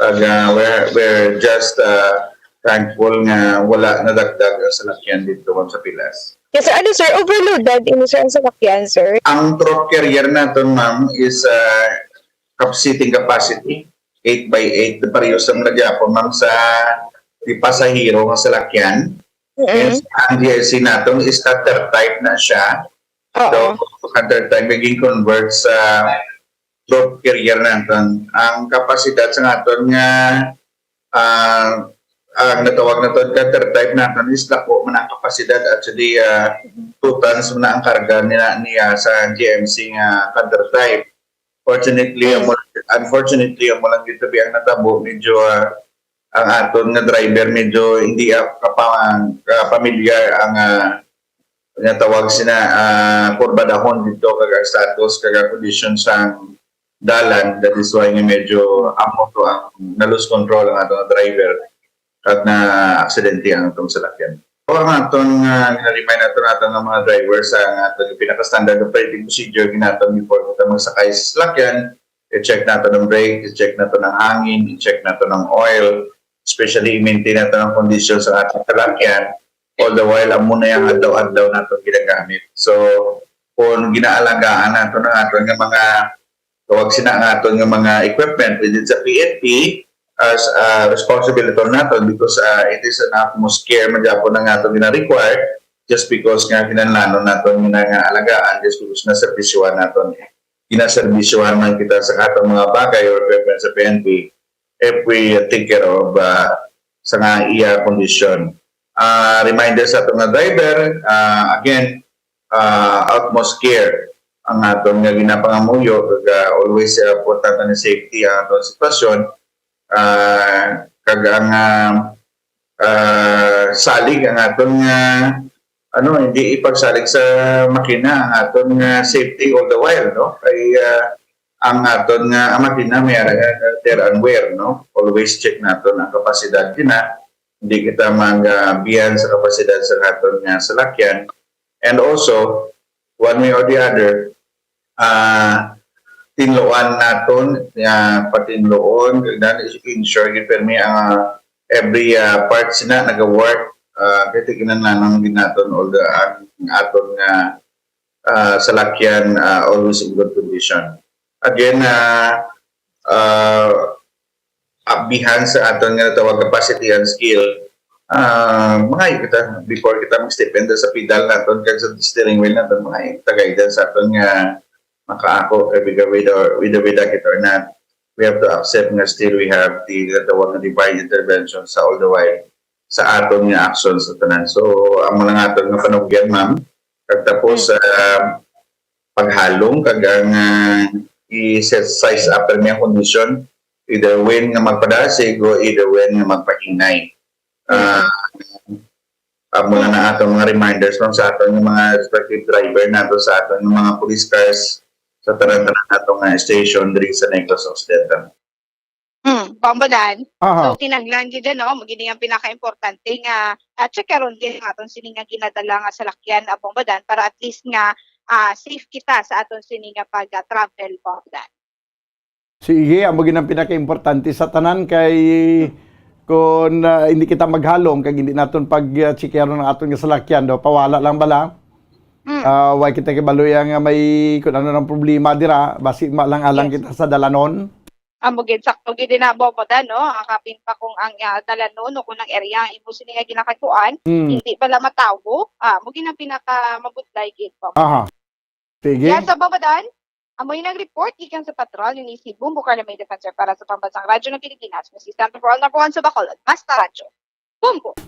We're just thankful nga wala na dagdag ang salakyan dito sa pilas. Yes sir, ano sir, overloaded ini sir ang salakyan sir? Ang truck carrier natin ma'am is seating capacity 8x8 na pareho sa nagyapon ma'am sa pasahero ng salakyan. Yes, ang GLC natin is starter type na siya. So, starter type maging convert sa truck carrier natin. Ang kapasidad sa natin nga ang natawag na ito, cutter type natin is lako man ang kapasidad. Actually, 2 tons na ang karga niya sa GMC nga cutter type. Unfortunately, ang walang dito ang natabo, medyo ang aton nga driver medyo hindi kapamilyar ang natawag sina kurbadahon dito kaga status kaga condition sa dalan. That is why medyo amo to ang na-lose control ang aton driver at na aksidente ang itong salakyan. O ang aton na-remind natin ng mga drivers ang aton pinaka-standard operating procedure ginaton before kita magsakay sa salakyan. I-check natin ang brake, i-check natin ang hangin, i-check natin ang oil, especially i-maintain natin ang condition sa ating salakyan. All the while, amo na yung adlaw-adlaw natin ginagamit. So, kung ginaalagaan natin ang aton ng mga tawag sina ang aton ng mga equipment within sa PNP, as responsibility natin because it is an utmost care magyapon na nga ito gina-require just because nga kinanlanon natin nga alagaan just because naservisyohan natin. Ginaservisyohan man kita sa atong mga bagay or equipment sa PNP if we take care of sa nga iya condition. Reminder sa atong nga driver, again, utmost care ang atong nga ginapangamuyo always important na safety ang atong sitwasyon. Kagang salig ang aton hindi ipagsalig sa makina ang aton safety all the while, no? Kay ang aton makina may tear and wear, no? Always check naton ang kapasidad kina, hindi kita magbiyan sa kapasidad sa aton salakyan. And also one way or the other, tinloan naton patinloon dan ensure gipirmi ang every part sina naga-work kaya kinahanglan din naton all the aton salakyan always in good condition. Again, abihan sa aton nga tawag capacity and skill, mga kita before kita mag-step in sa pedal naton kag sa steering wheel naton, mga guidance sa aton nga makaako with the kita or not. We have to accept nga still we have the tawag nga divine intervention sa all the way sa aton nga actions sa tanan. So ang mga aton nga panugyan, ma'am, kag tapos paghalong kag ang i-set size up niya condition, either when nga magpadasig o either when nga magpahinay. Muna na atong mga reminders from sa aton yung mga respective driver nato sa aton yung mga police cars sa tanan-tanan atong station diri sa Negros Occidental. Pambadan. Aha. So kinahanglan gid no, magini ang pinaka-importante nga check karon din aton sini nga ginadala nga salakyan pambadan para at least nga safe kita sa aton sini nga pag-travel pambadan. Sige, amo ginang pinaka-importante sa tanan kay kung hindi kita maghalong kag hindi naton pag-checkero ng aton nga salakyan do, pawala lang bala. Why kita kibaluya nga may kung ano ng problema dira, basi lang alang kita sa dalanon. Amo gid sakto gid na boboda no, akapin pa kung ang dalanon o kung ang area imo sini nga ginakatuan, hindi pala matawo. Mo ginang pinaka-mabutlay gid po. Aha. Sige. Yan sa bobodan. Amoy nag-report ikan sa patrol ni si Bumbo Carla May Defensor para sa Pambansang Radyo ng Pilipinas. Assistant for all number 1 sa Bacolod, Basta Radyo. Bumbo!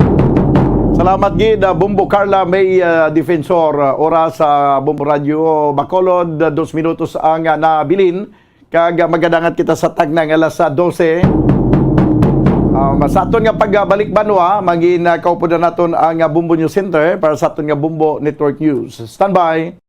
Salamat gid Bumbo Carla May Defensor. Oras sa Bumbo Radio Bacolod, 2 minutos ang nabilin. Kag magadangat kita sa tagnang alas 12. Sa aton nga pagbalik banwa, maging kaupo na naton ang Bumbo News Center para sa aton nga Bumbo Network News. Standby!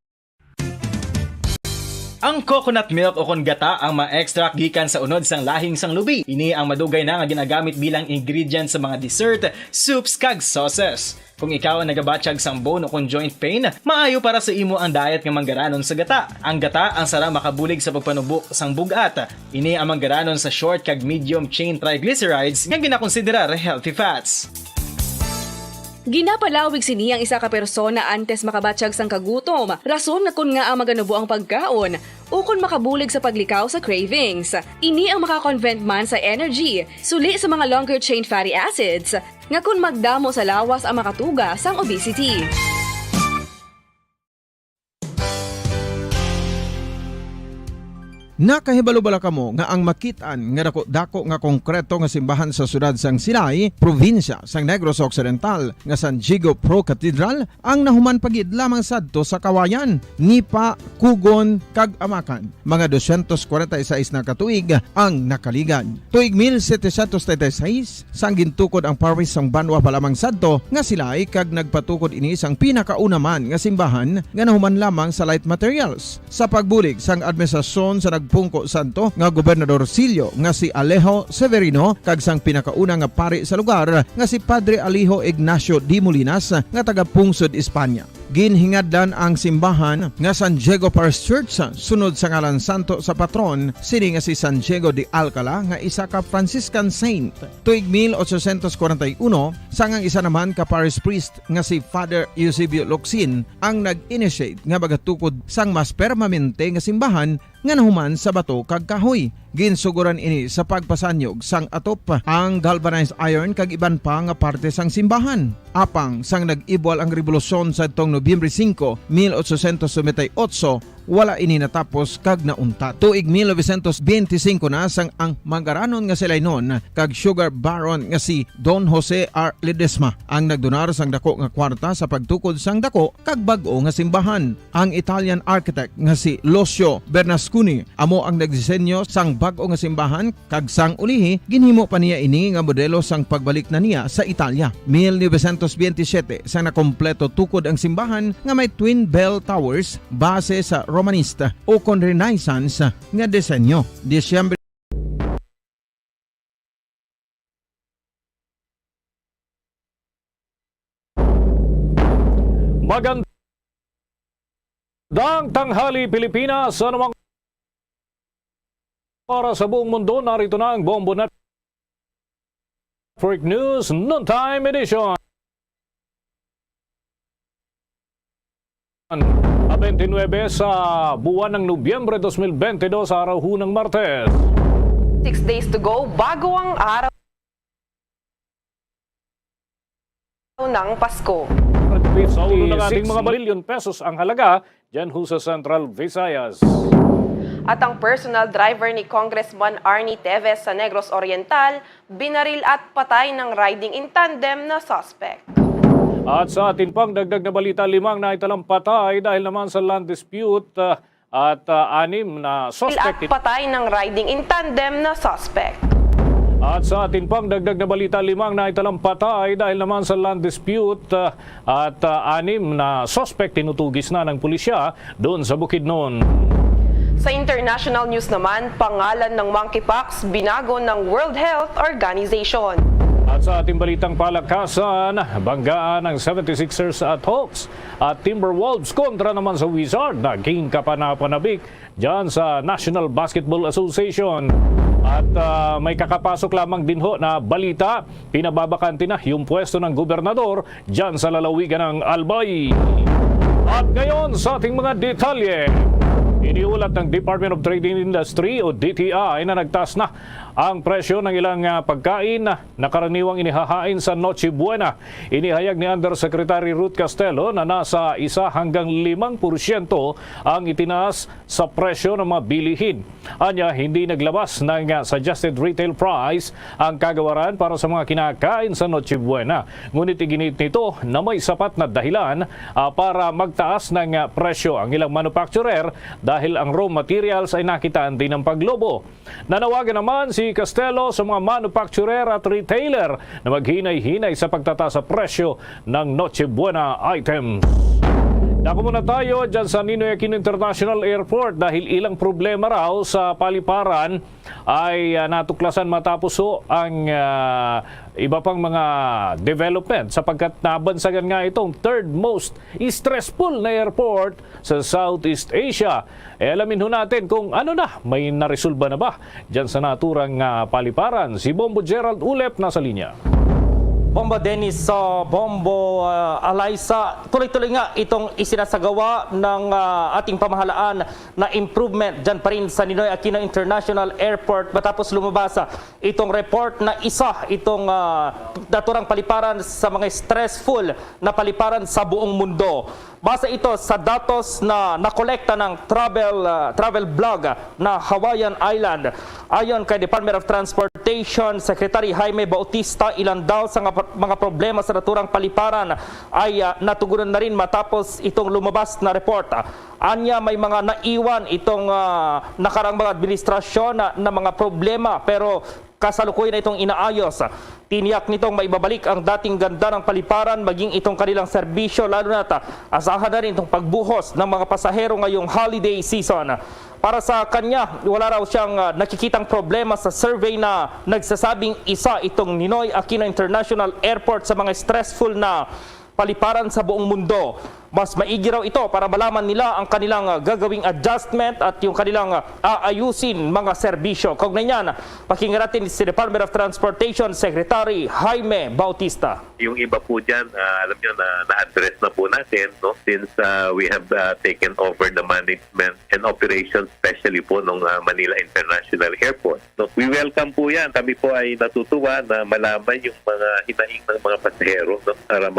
Ang coconut milk o kon gata ang ma-extract gikan sa unod sang lahing sang lubi. Ini ang madugay na nga ginagamit bilang ingredient sa mga dessert, soups kag sauces. Kung ikaw ang nagabatsyag sang bone o kon joint pain, maayo para sa imo ang diet nga manggaranon sa gata. Ang gata ang sara makabulig sa pagpanubo sang bugat. Ini ang manggaranon sa short kag medium chain triglycerides nga ginakonsiderar healthy fats. Ginapalawig sini ang isa ka persona antes makabatsyag sang kagutom. Rason na kun nga ang maganubo ang pagkaon o kun makabulig sa paglikaw sa cravings. Ini ang makakonvent man sa energy, suli sa mga longer chain fatty acids, nga kun magdamo sa lawas ang makatuga sang obesity. Nakahibalo bala kamo nga ang makitaan nga dako nga konkreto nga simbahan sa sudad sang Sinay, probinsya sang Negros Occidental nga San Diego Pro Cathedral ang nahuman pagid lamang sadto sa Kawayan, Nipa, Kugon kag Amakan. Mga 246 na katuig ang nakaligan. Tuig 1736 sang gintukod ang parish sang Banwa pa lamang sadto nga Silay kag nagpatukod ini sang pinakauna man nga simbahan nga nahuman lamang sa light materials. Sa pagbulig sang administrasyon sa Pungko Santo nga Gobernador Silio nga si Alejo Severino kag sang pinakauna nga pari sa lugar nga si Padre Alijo Ignacio de Molinas nga taga Pungsod, Espanya. Ginhingadlan ang simbahan nga San Diego Parish Church sunod sa ngalan santo sa patron sini nga si San Diego de Alcala nga isa ka Franciscan saint. Tuig 1841 sangang isa naman ka parish priest nga si Father Eusebio Locsin ang nag-initiate nga bagatukod sang mas permanente nga simbahan nga nahuman sa bato kag kahoy. Ginsuguran ini sa pagpasanyog sang atop ang galvanized iron kag iban pa nga parte sang simbahan. Apang sang nag-ibwal ang revolusyon sa tong Nobyembre 5, 1898, wala ini natapos kag nauntat. Tuig 1925 na sang ang manggaranon nga silay noon kag sugar baron nga si Don Jose R. Ledesma ang nagdonar sang dako nga kwarta sa pagtukod sang dako kag bag-o nga simbahan. Ang Italian architect nga si Lucio Bernasconi amo ang nagdisenyo sang bag-o nga simbahan kag sang ulihi ginhimo pa niya ini nga modelo sang pagbalik na niya sa Italia. 1927 sang nakompleto tukod ang simbahan nga may twin bell towers base sa Romanista o kon Renaissance nga disenyo. Disyembre Magandang tanghali Pilipinas, sa namang para sa buong mundo, narito na ang Bombo Network News Noontime Edition. 29 sa buwan ng Nobyembre 2022 sa araw ho ng Martes. 6 days to go bago ang araw ng Pasko. Sa ulo ng ating mga billion pesos ang halaga dyan ho sa Central Visayas. At ang personal driver ni Congressman Arnie Teves sa Negros Oriental, binaril at patay ng riding in tandem na suspect. At sa atin pang dagdag na balita, 5 na italang patay dahil naman sa land dispute at 6 na suspect. At patay ng riding in tandem na suspect. At sa atin pang dagdag na balita, 5 na italang patay dahil naman sa land dispute at 6 na suspect tinutugis na ng pulisya doon sa Bukidnon. Sa international news naman, pangalan ng monkeypox binago ng World Health Organization. At sa ating balitang palakasan, banggaan ng 76ers at Hawks at Timberwolves kontra naman sa Wizards, naging kapanapanabik dyan sa National Basketball Association. At may kakapasok lamang din ho na balita, pinababakante na yung pwesto ng gobernador dyan sa lalawigan ng Albay. At ngayon sa ating mga detalye, iniulat ng Department of Trade and Industry o DTI na nagtaas na ang presyo ng ilang pagkain na karaniwang inihahain sa Noche Buena. Inihayag ni Undersecretary Ruth Castello na nasa 1 hanggang 5% ang itinaas sa presyo ng mga bilihin. Anya, hindi naglabas ng suggested retail price ang kagawaran para sa mga kinakain sa Noche Buena. Ngunit iginit nito na may sapat na dahilan para magtaas ng presyo ang ilang manufacturer dahil ang raw materials ay nakitaan din ng paglobo. Nanawagan naman si Castello sa mga manufacturer at retailer na maghinay-hinay sa pagtataas sa presyo ng Noche Buena items. Dako muna tayo dyan sa Ninoy Aquino International Airport dahil ilang problema raw sa paliparan ay natuklasan matapos ang iba pang mga development sapagkat nabansagan nga itong third most stressful na airport sa Southeast Asia. Alamin ho natin kung ano na, may naresolba na ba dyan sa naturang paliparan. Si Bombo Gerald Ulep nasa linya. Bombo Dennis sa Bombo Alaysa, tuloy-tuloy nga itong isinasagawa ng ating pamahalaan na improvement dyan pa rin sa Ninoy Aquino International Airport matapos lumabas itong report na isa itong naturang paliparan sa mga stressful na paliparan sa buong mundo. Base ito sa datos na nakolekta ng travel blog na Hawaiian Island. Ayon kay Department of Transportation Secretary Jaime Bautista, ilan daw sa mga problema sa naturang paliparan ay natugunan na rin matapos itong lumabas na report. Anya, may mga naiwan itong nakarang mga administrasyon na mga problema pero kasalukuyan na itong inaayos. Tiniyak nitong maibabalik ang dating ganda ng paliparan maging itong kanilang serbisyo, lalo na asahan na rin itong pagbuhos ng mga pasahero ngayong holiday season. Para sa kanya, wala raw siyang nakikitang problema sa survey na nagsasabing isa itong Ninoy Aquino International Airport sa mga stressful na paliparan sa buong mundo. Mas maigi raw ito para malaman nila ang kanilang gagawing adjustment at yung kanilang aayusin mga serbisyo. Kaugnay niyan, pakinggan natin si Department of Transportation Secretary Jaime Bautista. Yung iba po dyan, alam nyo na na-address na po natin, no? Since we have taken over the management and operations especially po ng Manila International Airport. So, we welcome po yan. Kami po ay natutuwa na malaman yung mga hinaing ng mga pasahero, no? Para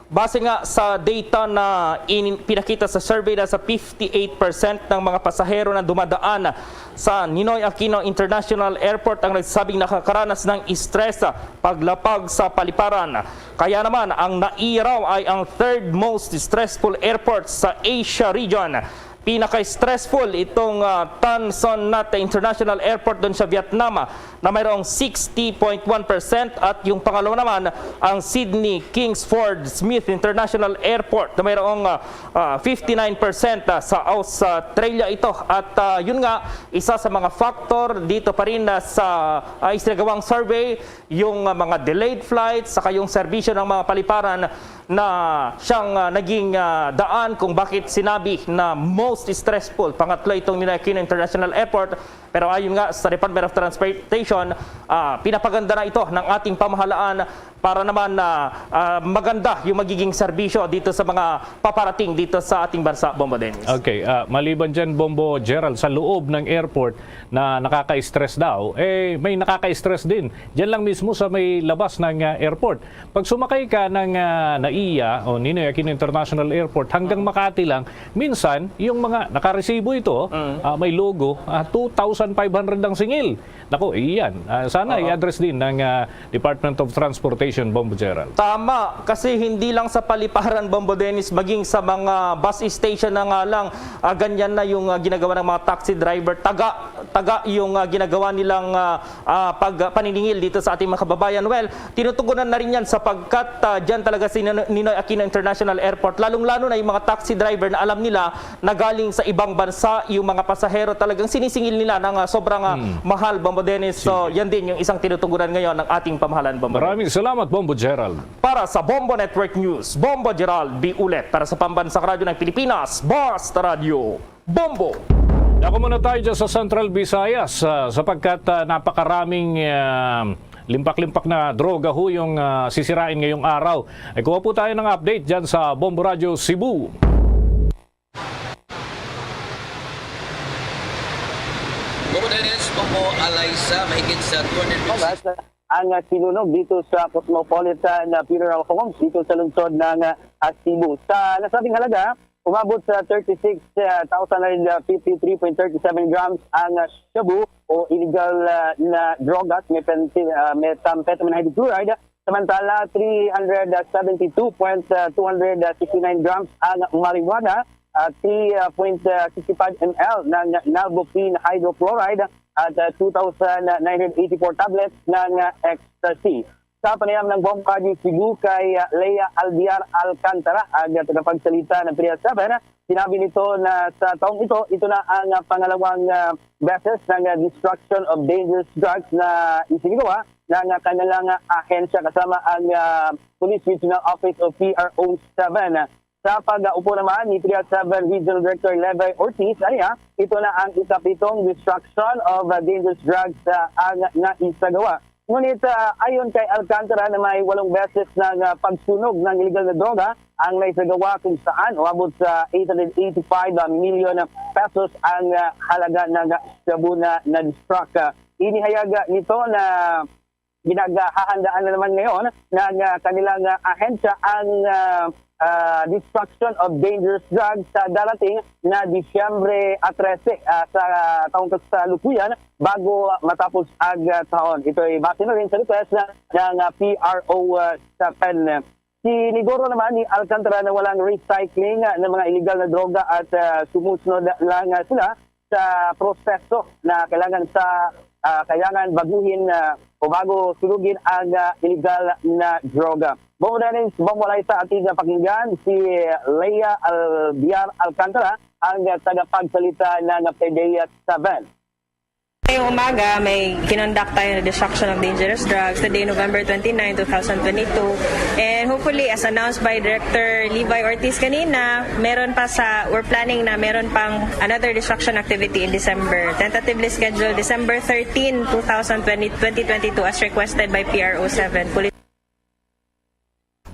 base nga sa data na pinakita sa survey na sa 58% ng mga pasahero na dumadaan sa Ninoy Aquino International Airport ang nagsasabing nakakaranas ng stress paglapag sa paliparan. Kaya naman ang naiiraw ay ang third most stressful airport sa Asia region. Pinaka-stressful itong Tan Son Nhat International Airport doon sa Vietnam na mayroong 60.1% at yung pangalawa naman ang Sydney Kingsford Smith International Airport na mayroong 59% sa Australia ito. At yun nga, isa sa mga factor dito pa rin sa isinagawang survey, yung mga delayed flights saka yung serbisyo ng mga paliparan na siyang naging daan kung bakit sinabi na most stressful. Pangatlo itong Ninoy Aquino International Airport. Pero ayon nga sa Department of Transportation, pinapaganda na ito ng ating pamahalaan para naman maganda yung magiging serbisyo dito sa mga paparating dito sa ating bansa, Bombo Dennis. Okay, maliban dyan, Bombo Gerald, sa loob ng airport na nakaka-stress daw, may nakaka-stress din. Diyan lang mismo sa may labas ng airport. Pag sumakay ka ng NAIA o Ninoy Aquino International Airport hanggang Makati lang, minsan yung mga nakaresibo ito, may logo, 2,500 ang singil. Naku, iyan. Sana i-address din ng Department of Transportation, Bombo Gerald. Tama, kasi hindi lang sa paliparan, Bombo Dennis, maging sa mga bus station na nga lang, ganyan na yung ginagawa ng mga taxi driver. Taga yung ginagawa nilang paniningil dito sa ating mga kababayan. Well, tinutugunan na rin yan sapagkat dyan talaga si Ninoy Aquino International Airport, lalong-lalo na yung mga taxi driver na alam nila na galing sa ibang bansa, yung mga pasahero talagang sinisingil nila ng sobrang mahal, Bombo Dennis. So, yan din yung isang tinutugunan ngayon ng ating pamahalaan, Bombo. Maraming salamat, Bombo Gerald. Para sa Bombo Network News, Bombo Gerald B. Ulet. Para sa Pambansang Radyo ng Pilipinas, Basta Radio, Bombo. Ako muna tayo dyan sa Central Visayas sapagkat napakaraming limpak-limpak na droga ho yung sisirain ngayong araw. Ay kuha po tayo ng update dyan sa Bombo Radio Cebu. Bombo Dennis, Bombo Alaysa, mahigit sa 200 ang sinunog dito sa Cosmopolitan Funeral Homes dito sa lungsod ng Cebu. Sa nasabing halaga, umabot sa 36,953.37 grams ang shabu o illegal na drogas, methamphetamine hydrochloride, samantala 372.269 grams ang marijuana, 3.65 ml ng nalbuphine hydrochloride at 2,984 tablets ng ecstasy. Sa panayam ng Bombo Radio Cebu kay Leia Albiar Alcantara, ang tagapagsalita ng PRIA 7, sinabi nito na sa taong ito na ang pangalawang beses ng destruction of dangerous drugs na isinagawa ng kanilang ahensya kasama ang Police Regional Office of PRO 7. Sa pag-upo naman ni PRIA 7 Regional Director Levi Ortiz, ito na ang ikapitong destruction of dangerous drugs ang naisagawa. Ngunit ayon kay Alcantara na may 8 beses ng pagsunog ng illegal na droga ang naisagawa kung saan umabot sa 885 million pesos ang halaga ng shabu na na-destruct. Inihayag nito na ginagahandaan na naman ngayon ng kanilang ahensya ang destruction of dangerous drugs sa darating na Disyembre 13 sa taong kasalukuyan bago matapos ang taon. Ito ay base na rin sa request ng PRO 7. Siniguro naman ni Alcantara na walang recycling ng mga illegal na droga at sumusunod lang sila sa proseso na kailangan baguhin o bago sunugin ang illegal na droga. Bombo Dennis, Bombo Alaysa, ating pakinggan si Leia Albiar Alcantara, ang tagapagsalita ng PDEA 7. Ngayong umaga, may kinonduct tayo na destruction of dangerous drugs today, November 29, 2022. And hopefully, as announced by Director Levi Ortiz kanina, we're planning na meron pang another destruction activity in December. Tentatively scheduled December 13, 2022 as requested by PRO 7.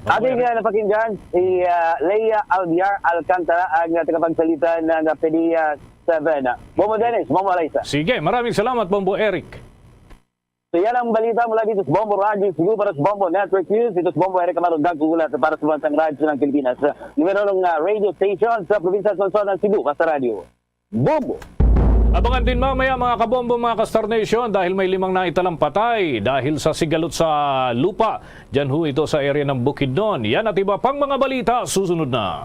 Ating napakinggan si Leia Albiar Alcantara, ang tagapagsalita ng PDEA 7. Bombo Dennis, Bombo Alaysa. Sige, maraming salamat, Bombo Eric. So yan ang balita mula dito sa Bombo Radio Cebu para sa Bombo Network News. Ito sa Bombo Eric Amaro Dagkugulat para sa Bansang Radyo ng Pilipinas. Numero ng radio station sa probinsya ng Cebu, Basta Radio. Bombo! Abangan din mamaya mga kabombo, mga Kastar Nation, dahil may 5 naitalang patay dahil sa sigalot sa lupa. Diyan ho ito sa area ng Bukidnon. Yan at iba pang mga balita, susunod na.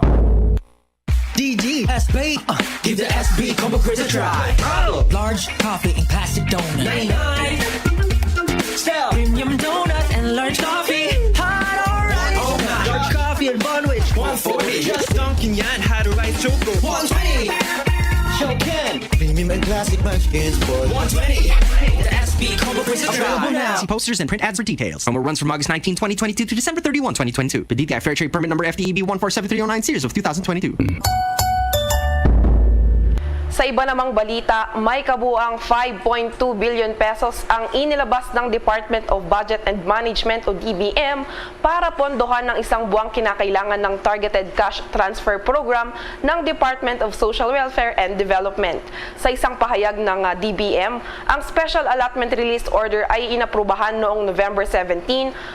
DG SB, give the SB combo quiz a try. Large coffee and classic donut. 99. Still premium donut and large coffee. Hot or right? Oh my. Large coffee and bun which 140. Just Dunkin' yan, hot or right choco. 120. Chokin. Premium and classic munchkins for $120. The SB Combo Crazy Available now. See posters and print ads for details. Promo runs from August 19, 2022 to December 31, 2022. The DTI Fair Trade Permit number FTEB 147309 series of 2022. Sa iba namang balita, may kabuang 5.2 billion pesos ang inilabas ng Department of Budget and Management o DBM para pondohan ng isang buwang kinakailangan ng Targeted Cash Transfer Program ng Department of Social Welfare and Development. Sa isang pahayag ng DBM, ang Special Allotment Release Order ay inaprubahan noong November 17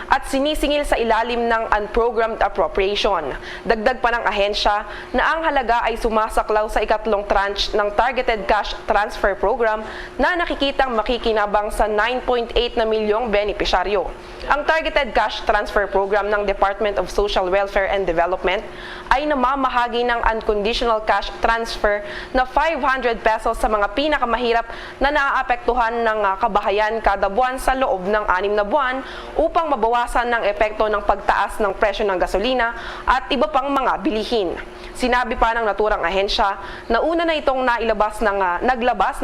at sinisingil sa ilalim ng Unprogrammed Appropriation. Dagdag pa ng ahensya na ang halaga ay sumasaklaw sa ikatlong tranche ng Targeted Cash Transfer Program na nakikitang makikinabang sa 9.8 na milyong benepisyaryo. Ang Targeted Cash Transfer Program ng Department of Social Welfare and Development ay namamahagi ng unconditional cash transfer na 500 pesos sa mga pinakamahirap na naaapektuhan ng kabahayan kada buwan sa loob ng 6 na buwan upang mabawasan ng epekto ng pagtaas ng presyo ng gasolina at iba pang mga bilihin. Sinabi pa ng naturang ahensya na una na itong naglabas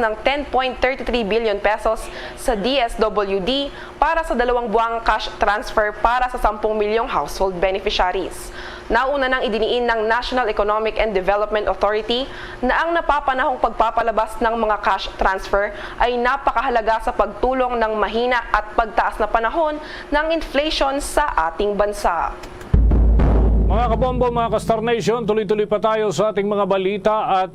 ng 10.33 billion pesos sa DSWD para sa 2 buwang cash transfer para sa 10 milyong household beneficiaries. Nauna nang idiniin ng National Economic and Development Authority na ang napapanahong pagpapalabas ng mga cash transfer ay napakahalaga sa pagtulong ng mahina at pagtaas na panahon ng inflation sa ating bansa. Mga kabombo, mga ka-Star Nation, tuloy-tuloy pa tayo sa ating mga balita at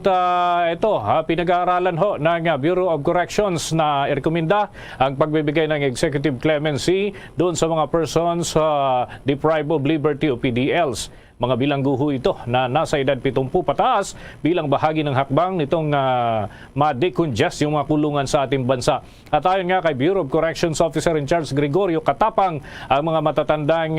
pinag-aaralan ho ng Bureau of Corrections na irekomenda ang pagbibigay ng executive clemency doon sa mga persons deprived of liberty o PDLs. Mga bilangguho ito na nasa edad 70 pataas bilang bahagi ng hakbang nitong ma-decongest yung mga kulungan sa ating bansa. At ayon nga kay Bureau of Corrections Officer in Charge Gregorio Katapang, ang mga matatandang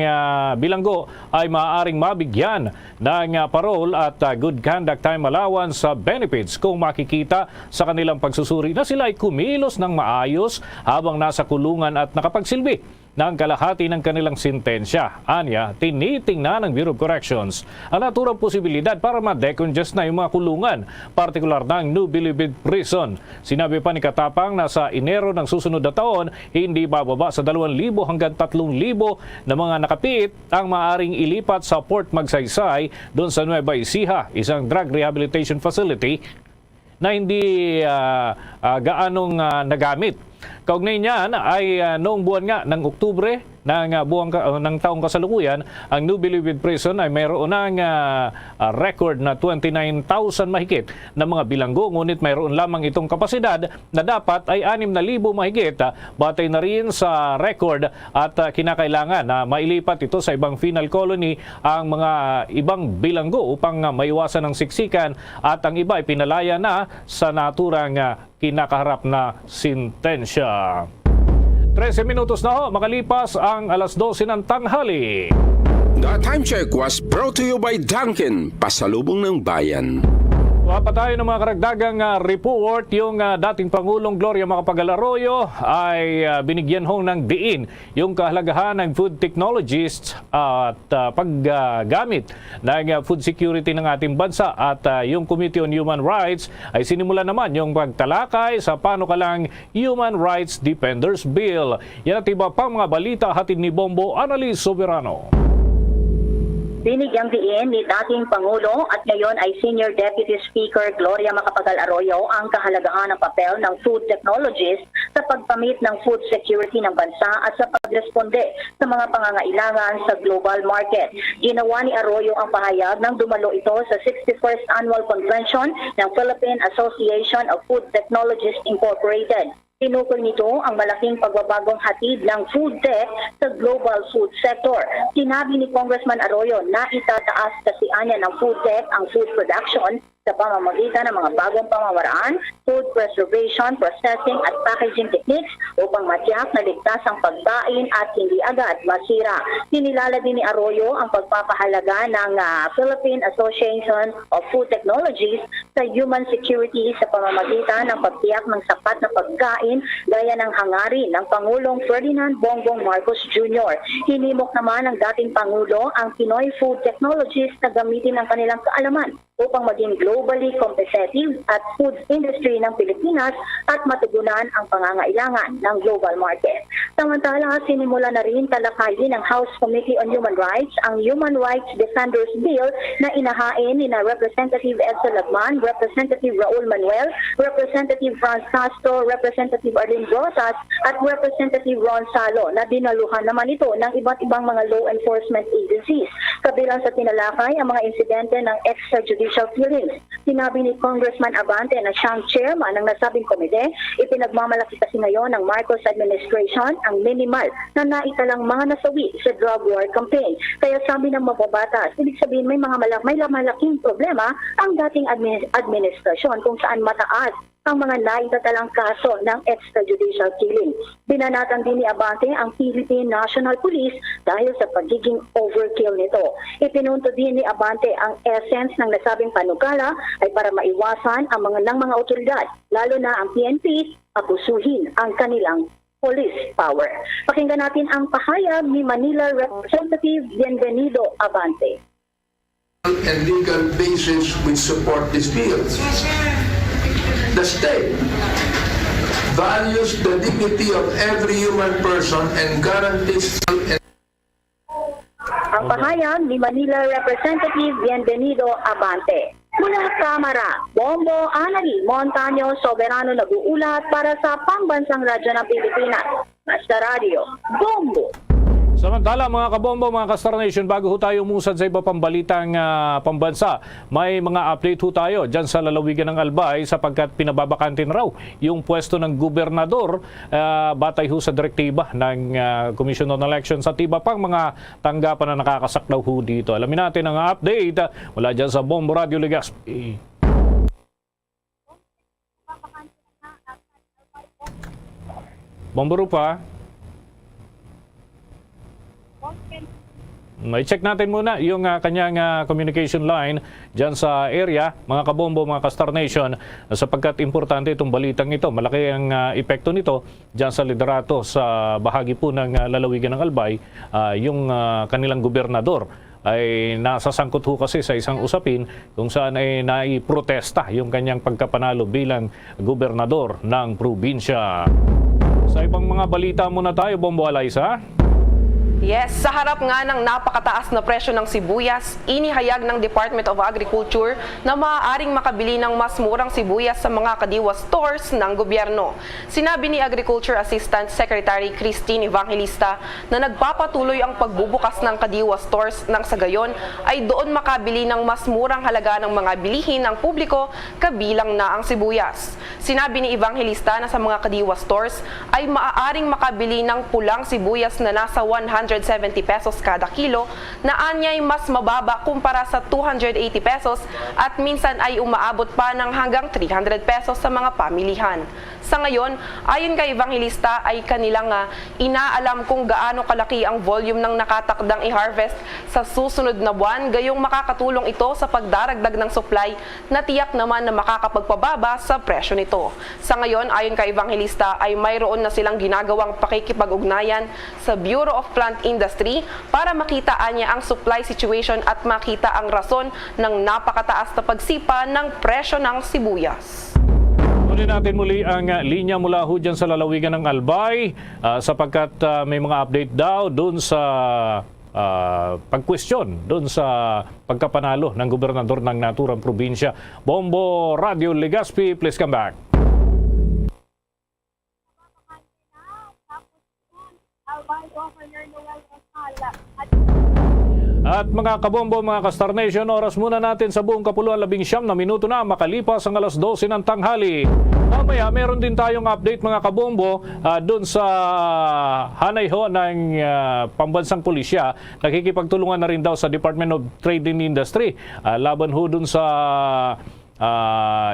bilanggo ay maaaring mabigyan ng parole at good conduct time allowance sa benefits kung makikita sa kanilang pagsusuri na sila ay kumilos ng maayos habang nasa kulungan at nakapagsilbi ng kalahati ng kanilang sintensya. Anya, tinitingnan ng Bureau of Corrections ang naturang posibilidad para ma-decongest na yung mga kulungan, partikular ng New Bilibid Prison. Sinabi pa ni Katapang na sa Enero ng susunod na taon, hindi bababa sa 2,000 hanggang 3,000 na mga nakapit ang maaaring ilipat sa Port Magsaysay doon sa Nueva Ecija, isang drug rehabilitation facility na hindi gaanong nagamit. Kaugnay niyan ay noong buwan nga ng Oktubre ng taong kasalukuyan, ang New Bilibid Prison ay mayroon ng record na 29,000 mahigit na mga bilanggo, ngunit mayroon lamang itong kapasidad na dapat ay 6,000 mahigit. Batay na rin sa record at kinakailangan na mailipat ito sa ibang penal colony ang mga ibang bilanggo upang maiwasan ng siksikan at ang iba ay pinalaya na sa naturang kinakaharap na sintensya. 13 minutos na ho, makalipas ang alas 12 ng tanghali. The time check was brought to you by Dunkin', pasalubong ng bayan. Pa tayo ng mga karagdagang report. Yung dating Pangulong Gloria Macapagal Arroyo ay binigyan hong ng diin yung kahalagahan ng food technologists at paggamit ng food security ng ating bansa. At yung Committee on Human Rights ay sinimula naman yung pagtalakay sa panukalang Human Rights Defenders Bill. Yan at iba pang mga balita hatid ni Bombo Annalise Soberano. Binigyang diin ni dating Pangulo at ngayon ay Senior Deputy Speaker Gloria Macapagal Arroyo ang kahalagahan ng papel ng food technologists sa pagpamit ng food security ng bansa at sa pagresponde sa mga pangangailangan sa global market. Ginawa ni Arroyo ang pahayag nang dumalo ito sa 61st Annual Convention ng Philippine Association of Food Technologists Incorporated. Tinukol nito ang malaking pagbabagong hatid ng food tech sa global food sector. Sinabi ni Congressman Arroyo na itataas kasianya ng food tech ang food production sa pamamagitan ng mga bagong pamamaraan, food preservation, processing at packaging techniques upang matiyak na ligtas ang pagkain at hindi agad masira. Sinilala din ni Arroyo ang pagpapahalaga ng Philippine Association of Food Technologies sa human security sa pamamagitan ng pagtiyak ng sapat na pagkain gaya ng hangarin ng Pangulong Ferdinand Bongbong Marcos Jr. Hinimok naman ng dating Pangulo ang Pinoy food technologists na gamitin ang kanilang kaalaman upang maging globally competitive at food industry ng Pilipinas at matugunan ang pangangailangan ng global market. Samantala, sinimula na rin talakayin ng House Committee on Human Rights ang Human Rights Defenders Bill na inahain ni na Representative Edsel Lagman, Representative Raul Manuel, Representative Franz Castro, Representative Arlene Rosas at Representative Ron Salo na dinaluhan naman ito ng iba't ibang mga law enforcement agencies. Kabilang sa tinalakay ang mga insidente ng extrajudicial killings. Sinabi ni Congressman Abante na siyang chairman ng nasabing komite, ipinagmamalaki kasi ngayon ng Marcos administration ang minimal na naitalang mga nasawi sa drug war campaign. Kaya sabi ng mababatas, ibig sabihin may malaking problema ang dating administrasyon kung saan mataas ang mga naitatalang kaso ng extrajudicial killing. Binanatan din ni Abante ang Philippine National Police dahil sa pagiging overkill nito. Ipinunto din ni Abante ang essence ng nasabing panukala ay para maiwasan ang mga otoridad, lalo na ang PNP, abusuhin ang kanilang police power. Pakinggan natin ang pahayag ni Manila Representative Bienvenido Abante. And legal basis which support this bill. The state values the dignity of every human person and guarantees ang pahayag ni Manila Representative Bienvenido Abante. Mula Kamara, Bombo Anali Montaño Soberano nag-uulat para sa Pambansang Radyo ng Pilipinas. Basta Radio, Bombo! Samantala mga kabombo, mga Kastar Nation, bago ho tayo umusad sa iba pang balitang pambansa, may mga update ho tayo dyan sa lalawigan ng Albay sapagkat pinababakante na raw yung pwesto ng gobernador batay ho sa direktiba ng Commission on Elections at iba pang mga tanggapan na nakakasaklaw ho dito. Alamin natin ang update mula dyan sa Bombo Radio Legazpi. Bombo Rupa. May check natin muna yung kanyang communication line dyan sa area, mga kabombo, mga Kastar Nation, sapagkat importante itong balitang ito. Malaki ang epekto nito dyan sa liderato sa bahagi po ng lalawigan ng Albay. Yung kanilang gobernador ay nasasangkot ho kasi sa isang usapin kung saan ay naiprotesta yung kanyang pagkapanalo bilang gobernador ng probinsya. Sa ibang mga balita muna tayo, Bombo Alaysa. Yes, sa harap nga ng napakataas na presyo ng sibuyas, inihayag ng Department of Agriculture na maaaring makabili ng mas murang sibuyas sa mga kadiwa stores ng gobyerno. Sinabi ni Agriculture Assistant Secretary Christine Evangelista na nagpapatuloy ang pagbubukas ng kadiwa stores nang sa gayon ay doon makabili ng mas murang halaga ng mga bilihin ng publiko kabilang na ang sibuyas. Sinabi ni Evangelista na sa mga kadiwa stores ay maaaring makabili ng pulang sibuyas na nasa 170 pesos kada kilo na anyay mas mababa kumpara sa 280 pesos at minsan ay umaabot pa ng hanggang 300 pesos sa mga pamilihan. Sa ngayon, ayon kay Evangelista ay kanilang inaalam kung gaano kalaki ang volume ng nakatakdang i-harvest sa susunod na buwan, gayong makakatulong ito sa pagdaragdag ng supply na tiyak naman na makakapagpababa sa presyo nito. Sa ngayon, ayon kay Evangelista ay mayroon na silang ginagawang pakikipag-ugnayan sa Bureau of Plant Industry para makita niya ang supply situation at makita ang rason ng napakataas na pagsipa ng presyo ng sibuyas. Tuloy natin muli ang linya mula ho dyan sa lalawigan ng Albay sapagkat may mga update daw doon sa pagkwestiyon doon sa pagkapanalo ng gobernador ng naturang probinsya. Bombo Radio Legazpi, please come back. At mga kabombo, mga Kastar Nation, oras muna natin sa buong kapuluan 19 na minuto na makalipas ang alas 12 ng tanghali. Mamaya, meron din tayong update mga kabombo doon sa hanay ho ng pambansang pulisya. Nakikipagtulungan na rin daw sa Department of Trade and Industry. Laban ho doon sa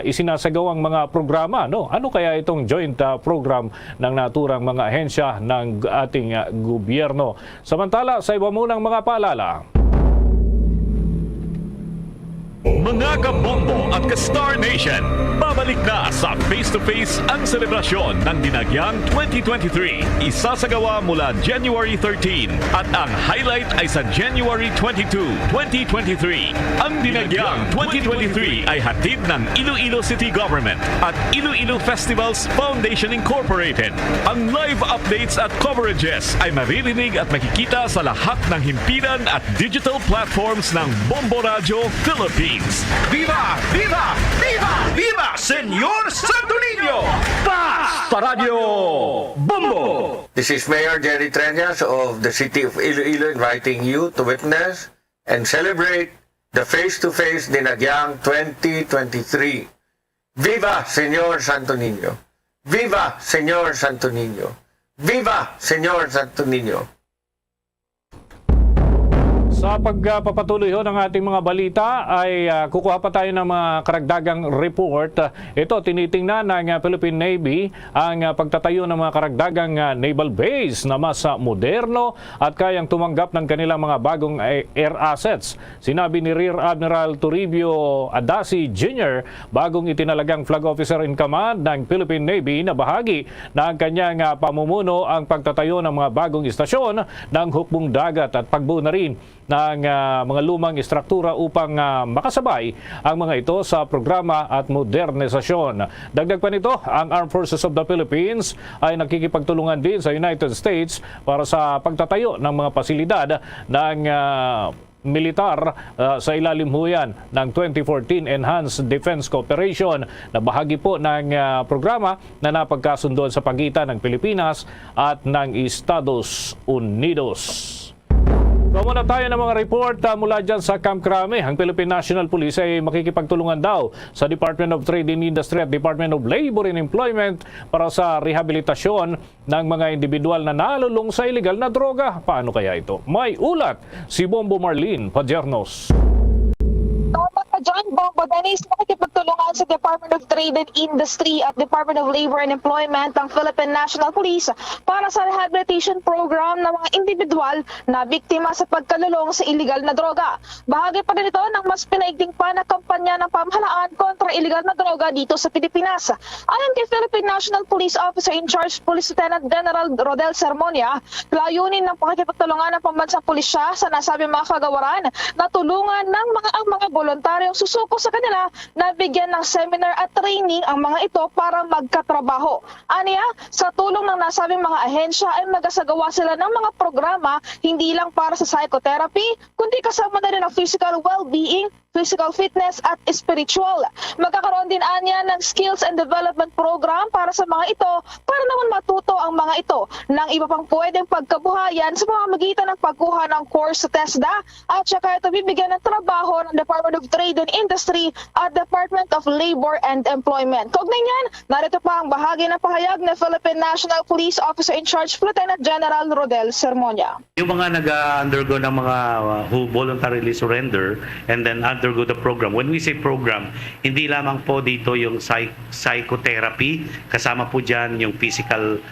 isinasagawang mga programa, no? Ano kaya itong joint program ng naturang mga ahensya ng ating gobyerno? Samantala, sa iba munang mga paalala. Mga kabombo at ka-Star Nation, babalik na sa face-to-face ang selebrasyon ng Dinagyang 2023. Isasagawa mula January 13 at ang highlight ay sa January 22, 2023. Ang Dinagyang 2023 ay hatid ng Iloilo City Government at Iloilo Festivals Foundation Incorporated. Ang live updates at coverages ay maririnig at makikita sa lahat ng himpilan at digital platforms ng Bombo Radio Philippines. Viva! Viva! Viva! Viva! Senyor Santo Niño! Basta Radio Bombo! This is Mayor Jerry Treñas of the City of Iloilo inviting you to witness and celebrate the face-to-face Dinagyang 2023. Viva Senyor Santo Niño! Viva Senyor Santo Niño! Viva Senyor Santo Niño! Sa pagpapatuloy ho ng ating mga balita ay kukuha pa tayo ng mga karagdagang report. Ito, tinitingnan ng Philippine Navy ang pagtatayo ng mga karagdagang naval base na mas moderno at kayang tumanggap ng kanilang mga bagong air assets. Sinabi ni Rear Admiral Toribio Adasi Jr. bagong itinalagang flag officer in command ng Philippine Navy na bahagi ng kanyang pamumuno ang pagtatayo ng mga bagong istasyon ng hukbong dagat at pagbuo na rin ng mga lumang istruktura upang makasabay ang mga ito sa programa at modernisasyon. Dagdag pa nito, ang Armed Forces of the Philippines ay nakikipagtulungan din sa United States para sa pagtatayo ng mga pasilidad ng militar sa ilalim ho yan ng 2014 Enhanced Defense Cooperation na bahagi po ng programa na napagkasundoan sa pagitan ng Pilipinas at ng Estados Unidos. Muna tayo ng mga report mula dyan sa Camp Crame. Ang Philippine National Police ay makikipagtulungan daw sa Department of Trade and Industry at Department of Labor and Employment para sa rehabilitasyon ng mga individual na nalulong sa illegal na droga. Paano kaya ito? May ulat si Bombo Marlene Padiernos. John Bombo Dennis, makikipagtulungan sa Department of Trade and Industry at Department of Labor and Employment ang Philippine National Police para sa rehabilitation program ng mga individual na biktima sa pagkalulong sa illegal na droga. Bahagi pa rin ito ng mas pinaigting pa na kampanya ng pamahalaan kontra illegal na droga dito sa Pilipinas. Ayon kay Philippine National Police Officer in Charge Police Lieutenant General Rodel Sermonia, layunin ng pakikipagtulungan ng pambansang pulisya sa nasabing mga kagawaran na tulungan ng mga voluntaryo susuko sa kanila na bigyan ng seminar at training ang mga ito para magkatrabaho. Aniya, sa tulong ng nasabing mga ahensya ay magasagawa sila ng mga programa hindi lang para sa psychotherapy, kundi kasama na rin ang physical well-being, physical fitness at spiritual. Magkakaroon din anya ng skills and development program para sa mga ito para naman matuto ang mga ito ng iba pang pwedeng pagkabuhayan sa pamamagitan ng pagkuha ng course sa TESDA at saka ito bibigyan ng trabaho ng Department of Trade and Industry at Department of Labor and Employment. Kaugnay niyan, narito pa ang bahagi ng pahayag ng Philippine National Police Officer in Charge Lieutenant General Rodel Sermonia. Yung mga nag-undergo ng mga who voluntarily surrender and then undergo the program. When we say program, hindi lamang po dito yung psychotherapy, kasama po dyan yung physical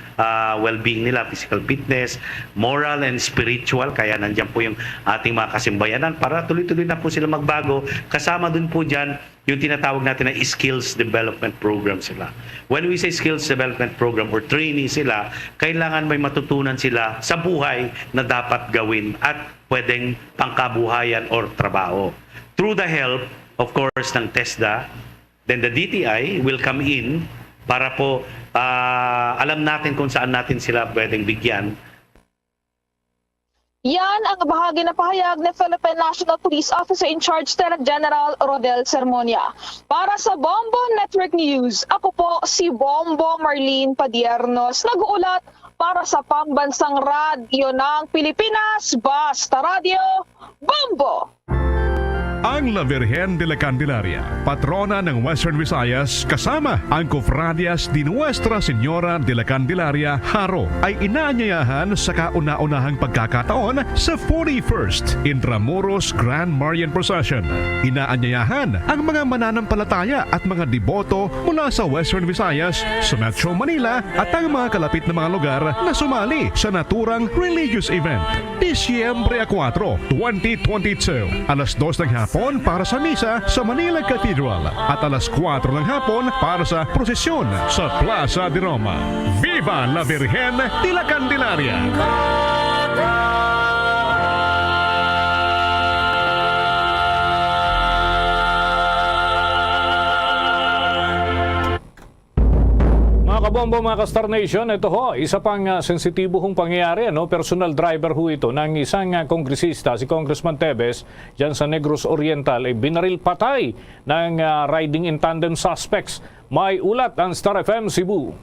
well-being nila, physical fitness, moral and spiritual, kaya nandyan po yung ating mga kasimbayanan para tuloy-tuloy na po sila magbago. Kasama dun po dyan yung tinatawag natin na skills development program sila. When we say skills development program or training sila, kailangan may matutunan sila sa buhay na dapat gawin at pwedeng pangkabuhayan or trabaho. Through the help, of course, ng TESDA, then the DTI will come in para po alam natin kung saan natin sila pwedeng bigyan. Yan ang bahagi na pahayag ni Philippine National Police Officer in Charge Lieutenant General Rodel Sermonia. Para sa Bombo Network News, ako po si Bombo Marlene Padiernos, nag-uulat para sa Pambansang Radyo ng Pilipinas, Basta Radio Bombo! Ang La Virgen de la Candelaria, patrona ng Western Visayas, kasama ang Cofradias de Nuestra Señora de la Candelaria, Haro, ay inaanyayahan sa kauna-unahang pagkakataon sa 41st Intramuros Grand Marian Procession. Inaanyayahan ang mga mananampalataya at mga deboto mula sa Western Visayas, sa Metro Manila at ang mga kalapit na mga lugar na sumali sa naturang religious event. Disyembre 4, 2022, alas 2 ng hapon hapon para sa misa sa Manila Cathedral at alas 4 ng hapon para sa prosesyon sa Plaza de Roma. Viva la Virgen de la Candelaria! Mga kabombo, mga ka-Star Nation, ito ho, isa pang sensitibo hong pangyayari. Personal driver ho ito ng isang kongresista, si Congressman Teves, dyan sa Negros Oriental, ay binaril patay ng riding in tandem suspects. May ulat ang Star FM Cebu.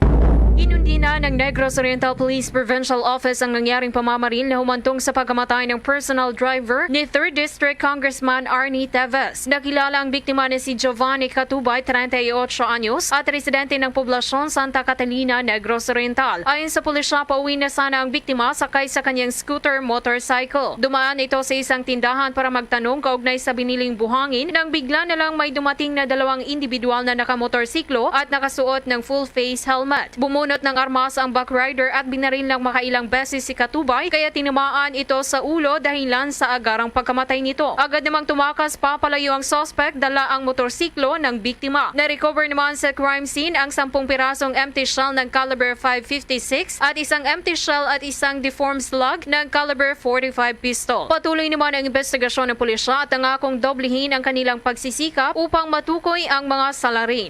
Inundi na ng Negros Oriental Police Provincial Office ang nangyaring pamamaril na humantong sa pagkamatay ng personal driver ni 3rd District Congressman Arnie Teves. Nakilala ang biktima ni si Giovanni Catubay, 38 anyos, at residente ng poblasyon Santa Catalina, Negros Oriental. Ayon sa pulisya, pauwi na sana ang biktima sakay sa kanyang scooter motorcycle. Dumaan ito sa isang tindahan para magtanong kaugnay sa biniling buhangin nang bigla na lang may dumating na dalawang individual na nakamotorsiklo at nakasuot ng full face helmet. Bumunot ng armas ang backrider at binaril ng makailang beses si Catubay kaya tinamaan ito sa ulo dahilan sa agarang pagkamatay nito. Agad namang tumakas papalayo ang suspect, dala ang motorsiklo ng biktima. Na-recover naman sa crime scene ang 10 pirasong empty shell ng caliber .556 at isang empty shell at isang deformed slug ng caliber .45 pistol. Patuloy naman ang investigasyon ng pulisya at nangakong doblehin ang kanilang pagsisikap upang matukoy ang mga salarin.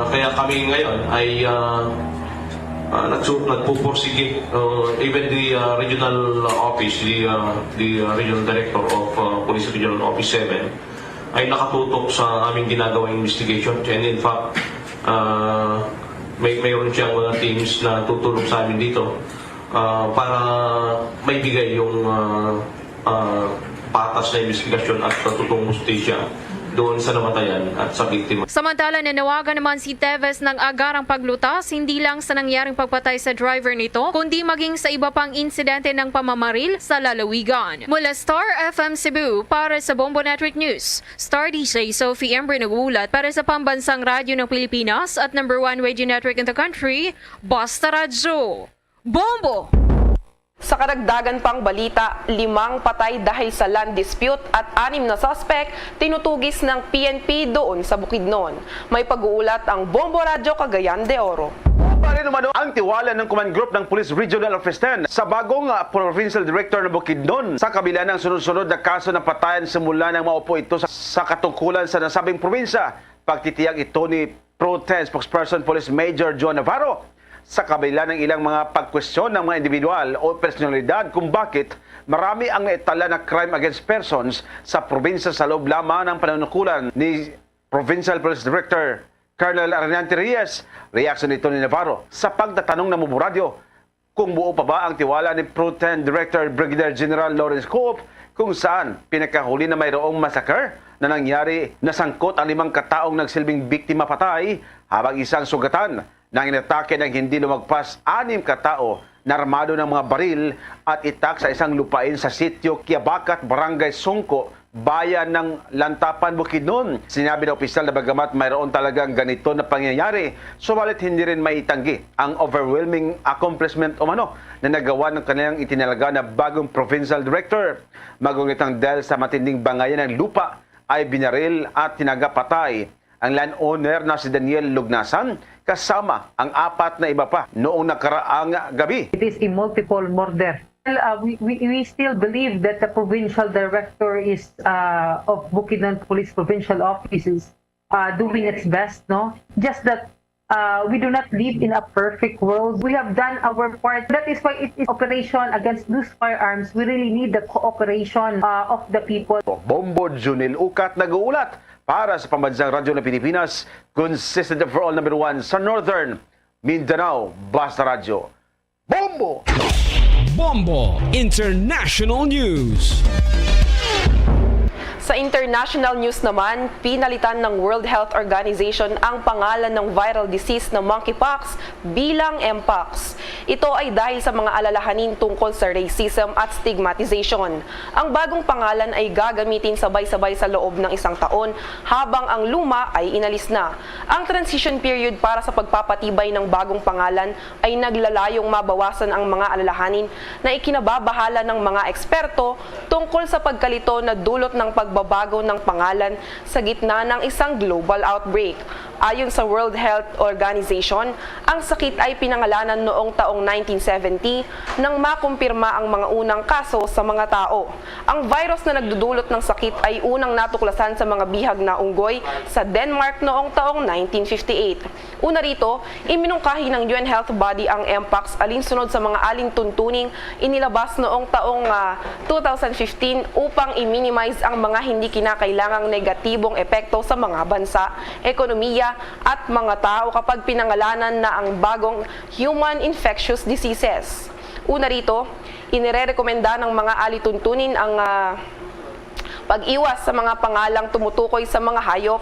Kaya kami ngayon ay nagpupursige, even the regional office, the regional director of Police Regional Office 7 ay nakatutok sa aming ginagawang investigation, and in fact mayroon siyang mga teams na tutulong sa amin dito para maibigay yung patas na investigasyon at tututong justisya doon sa namatayan at sa biktima. Samantala, nanawagan naman si Teves ng agarang paglutas hindi lang sa nangyaring pagpatay sa driver nito, kundi maging sa iba pang insidente ng pamamaril sa lalawigan. Mula Star FM Cebu, para sa Bombo Network News, Star DJ Sophie Ember nag-uulat para sa Pambansang Radyo ng Pilipinas at #1 radio network in the country, Basta Radyo. Bombo! Sa karagdagan pang balita, 5 patay dahil sa land dispute at 6 na suspect tinutugis ng PNP doon sa Bukidnon. May pag-uulat ang Bombo Radyo Cagayan de Oro. Pa rin naman ang tiwala ng Command Group ng Police Regional Office 10 sa bagong Provincial Director ng Bukidnon sa kabila ng sunod-sunod na kaso ng patayan simula nang maupo ito sa katungkulan sa nasabing probinsya. Pagtitiyag ito ni Pro-10 Spokesperson Police Major John Navarro sa kabila ng ilang mga pagkwestiyon ng mga individual o personalidad kung bakit marami ang naitala na crime against persons sa probinsya sa loob lamang ng panunukulan ni Provincial Police Director Colonel Arnante Reyes. Reaksyon nito ni Navarro sa pagtatanong ng Bombo Radio kung buo pa ba ang tiwala ni Pro-10 Director Brigadier General Lawrence Coop kung saan pinakahuli na mayroong massacre na nangyari na sangkot ang 5 kataong nagsilbing biktima patay habang isang sugatan nang inatake ng hindi lumagpas 6 katao na armado ng mga baril at itak sa isang lupain sa sitio Kiabacat, Barangay Sungko, bayan ng Lantapan, Bukidnon. Sinabi ng opisyal na bagamat mayroon talagang ganito na pangyayari, subalit hindi rin maitanggi ang overwhelming accomplishment umano na nagawa ng kanilang itinalaga na bagong provincial director. Magunitang dahil sa matinding bangayan ng lupa ay binaril at tinagapatay ang landowner na si Daniel Lugnasan kasama ang 4 na iba pa noong nakaraang gabi. It is a multiple murder. We still believe that the provincial director is of Bukidnon Police Provincial Offices doing its best, no? Just that we do not live in a perfect world. We have done our part. That is why it is operation against loose firearms. We really need the cooperation of the people. Bombo Junil Ukat nag-uulat para sa Pambansang Radyo ng Pilipinas, consistent for all #1 sa Northern Mindanao, Basta Radyo. Bombo! Bombo International News. Sa international news naman, pinalitan ng World Health Organization ang pangalan ng viral disease na monkeypox bilang Mpox. Ito ay dahil sa mga alalahanin tungkol sa racism at stigmatization. Ang bagong pangalan ay gagamitin sabay-sabay sa loob ng 1 taon habang ang luma ay inalis na. Ang transition period para sa pagpapatibay ng bagong pangalan ay naglalayong mabawasan ang mga alalahanin na ikinababahala ng mga eksperto tungkol sa pagkalito na dulot ng pagbabago ng pangalan sa gitna ng isang global outbreak. Ayon sa World Health Organization, ang sakit ay pinangalanan noong taong 1970 nang makumpirma ang mga unang kaso sa mga tao. Ang virus na nagdudulot ng sakit ay unang natuklasan sa mga bihag na unggoy sa Denmark noong taong 1958. Una rito, iminungkahi ng UN Health Body ang Mpox alinsunod sa mga alintuntuning inilabas noong taong 2015 upang i-minimize ang mga hindi kinakailangang negatibong epekto sa mga bansa, ekonomiya at mga tao kapag pinangalanan na ang bagong human infectious diseases. Una rito, inirerekomenda ng mga alituntunin ang pag-iwas sa mga pangalang tumutukoy sa mga hayop,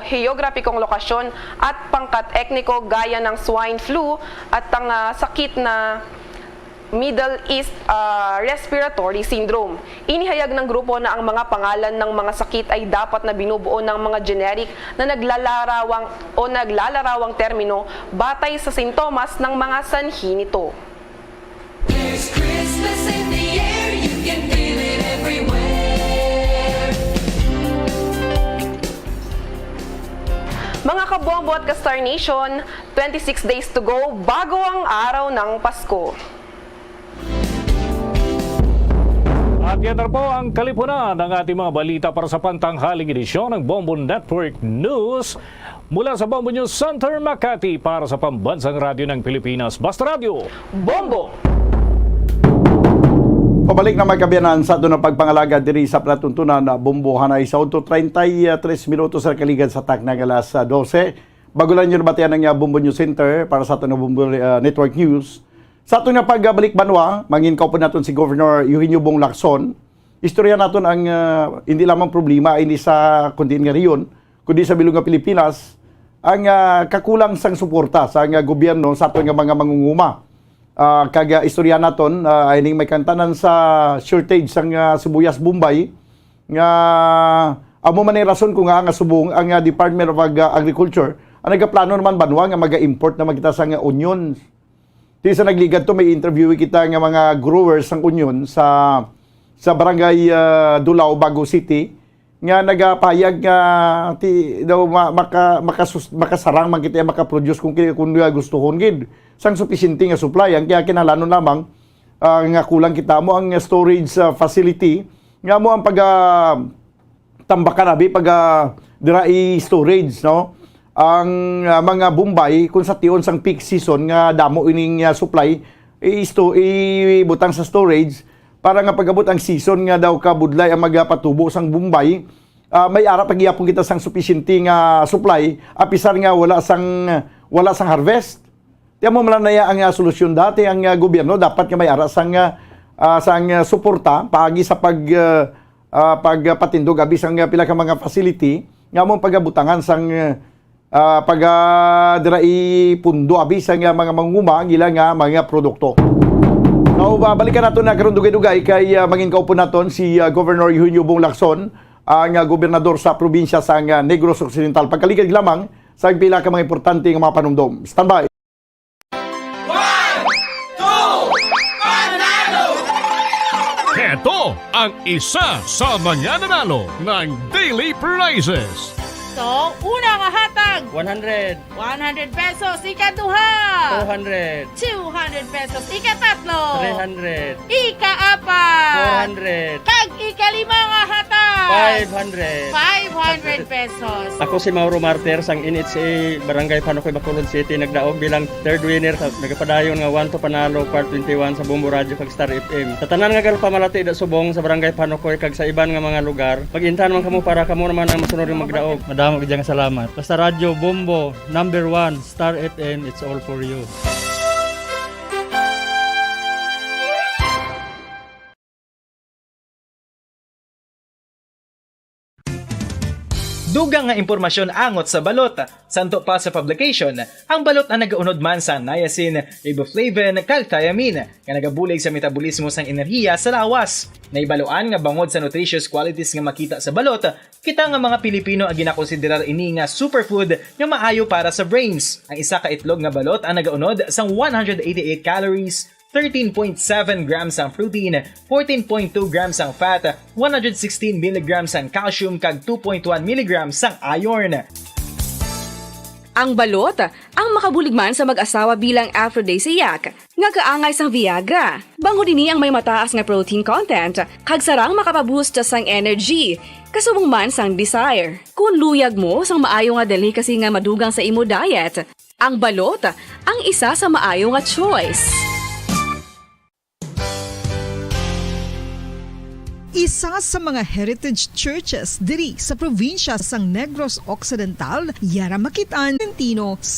heograpikong lokasyon at pangkat etniko gaya ng swine flu at ang sakit na Middle East Respiratory Syndrome. Inihayag ng grupo na ang mga pangalan ng mga sakit ay dapat na binubuo ng mga generic na naglalarawang termino batay sa sintomas ng mga sanhi nito. There's Christmas in the air, you can feel it everywhere. Mga kabombo at ka-Star Nation, 26 days to go bago ang araw ng Pasko. At yan na po ang kalipunan ng ating mga balita para sa pantanghaling edisyon ng Bombo Network News. Mula sa Bombo News Center, Makati, para sa Pambansang Radyo ng Pilipinas, Basta Radio, Bombo! Pabalik na magkabiyanan sa doon ang pagpangalaga diri sa platuntunan na Bombo Hanay sa 33 minutos sa kaligad sa tak ng alas 12. Bago lang yun batian ng Bombo News Center para sa doon Bombo Network News. Sa ato nga pagbalik banwa, manginkaw po natin si Governor Eugenio Bong Lacson. Istorya natin ang hindi lamang problema hindi sa kundi nga riyon, kundi sa bilog nga Pilipinas, ang kakulang sang suporta sa gobyerno sa ato nga mga mangunguma. Kaga istorya natin ay may kantanan sa shortage sang sibuyas Bombay nga amo man ay rason kung nga subong ang Department of Agriculture ang nagaplano naman banwa nga maga-import na magita sang onions. Di sa nagligad to, may interview kita ng mga growers ng onion sa barangay Dulao, Bago City nga nagapayag nga daw makasarang man kita makaproduce kung gustuhon gid sang sufficiente nga supply ang kaya kinahanglan lamang nga kulang kita mo ang storage facility nga mo ang tambakan abi dira i-storage no ang mga Bombay kung sa tion sang peak season nga damo ining supply ibutang sa storage para nga pagabot ang season nga daw kabudlay ang magpatubo sang Bombay may ara pagyapon kita sang sufficiente nga supply apisar nga wala sang harvest. Tiyan mo malanaya ang solusyon dati ang gobyerno dapat nga may ara sang suporta paagi sa pagpatindog abi sang pila ka mga facility nga mo pagabutangan sang dira pundo abi sang mga manguma gila nga mga produkto. Now, balikan nato na karon dugay-dugay kay manginkaw po naton si Governor Eugenio Bong Lacson, ang gobernador sa probinsya sa Negros Occidental. Pagkaligid lamang sa pila ka mga importante nga mga panumdom. Standby. Heto ang isa sa mga nanalo ng Daily Prizes. So, una nga hatag 100 pesos, ika-duha 200 pesos, ika-tatlo 300 ika-apat 400 kag ika-lima nga hatag 500 pesos. Ako si Mauro Martir sang NHA Barangay Panokoy, Bacolod City, nagdaog bilang third winner sa nagapadayon nga 1 to panalo part 21 sa Bombo Radio kag Star FM. Sa tanan nga pamalati da subong sa Barangay Panokoy kag sa iban nga mga lugar, mag-intan man kamo para kamo naman ang masunod nga magdaog. Madamo gid nga salamat. Basta Radio Bombo number 1 Star FM, it's all for you. Dugang nga impormasyon angot sa balot. Santo pa sa publication, ang balot ang nagaunod man sa niacin, riboflavin, kag thiamine, nga nagabulig sa metabolismo sang enerhiya sa lawas. Naibaluan nga bangod sa nutritious qualities nga makita sa balot, kita nga mga Pilipino ang ginakonsiderar ini nga superfood nga maayo para sa brains. Ang isa ka itlog nga balot ang nagaunod sang 188 calories, 13.7 grams ang protein, 14.2 grams ang fat, 116 mg ang calcium kag 2.1 mg ang iron. Ang balot, ang makabuligman sa mag-asawa bilang aphrodisiac, nga kaangay sang Viagra. Bango dini ang may mataas nga protein content, kag sarang makapaboost sang energy, kasubong man sang desire. Kung luyag mo sang maayo nga delicacy nga madugang sa imo diet, ang balot, ang isa sa maayo nga choice. Isa sa mga heritage churches diri sa probinsya sang Negros Occidental, yara makitaan Tino sa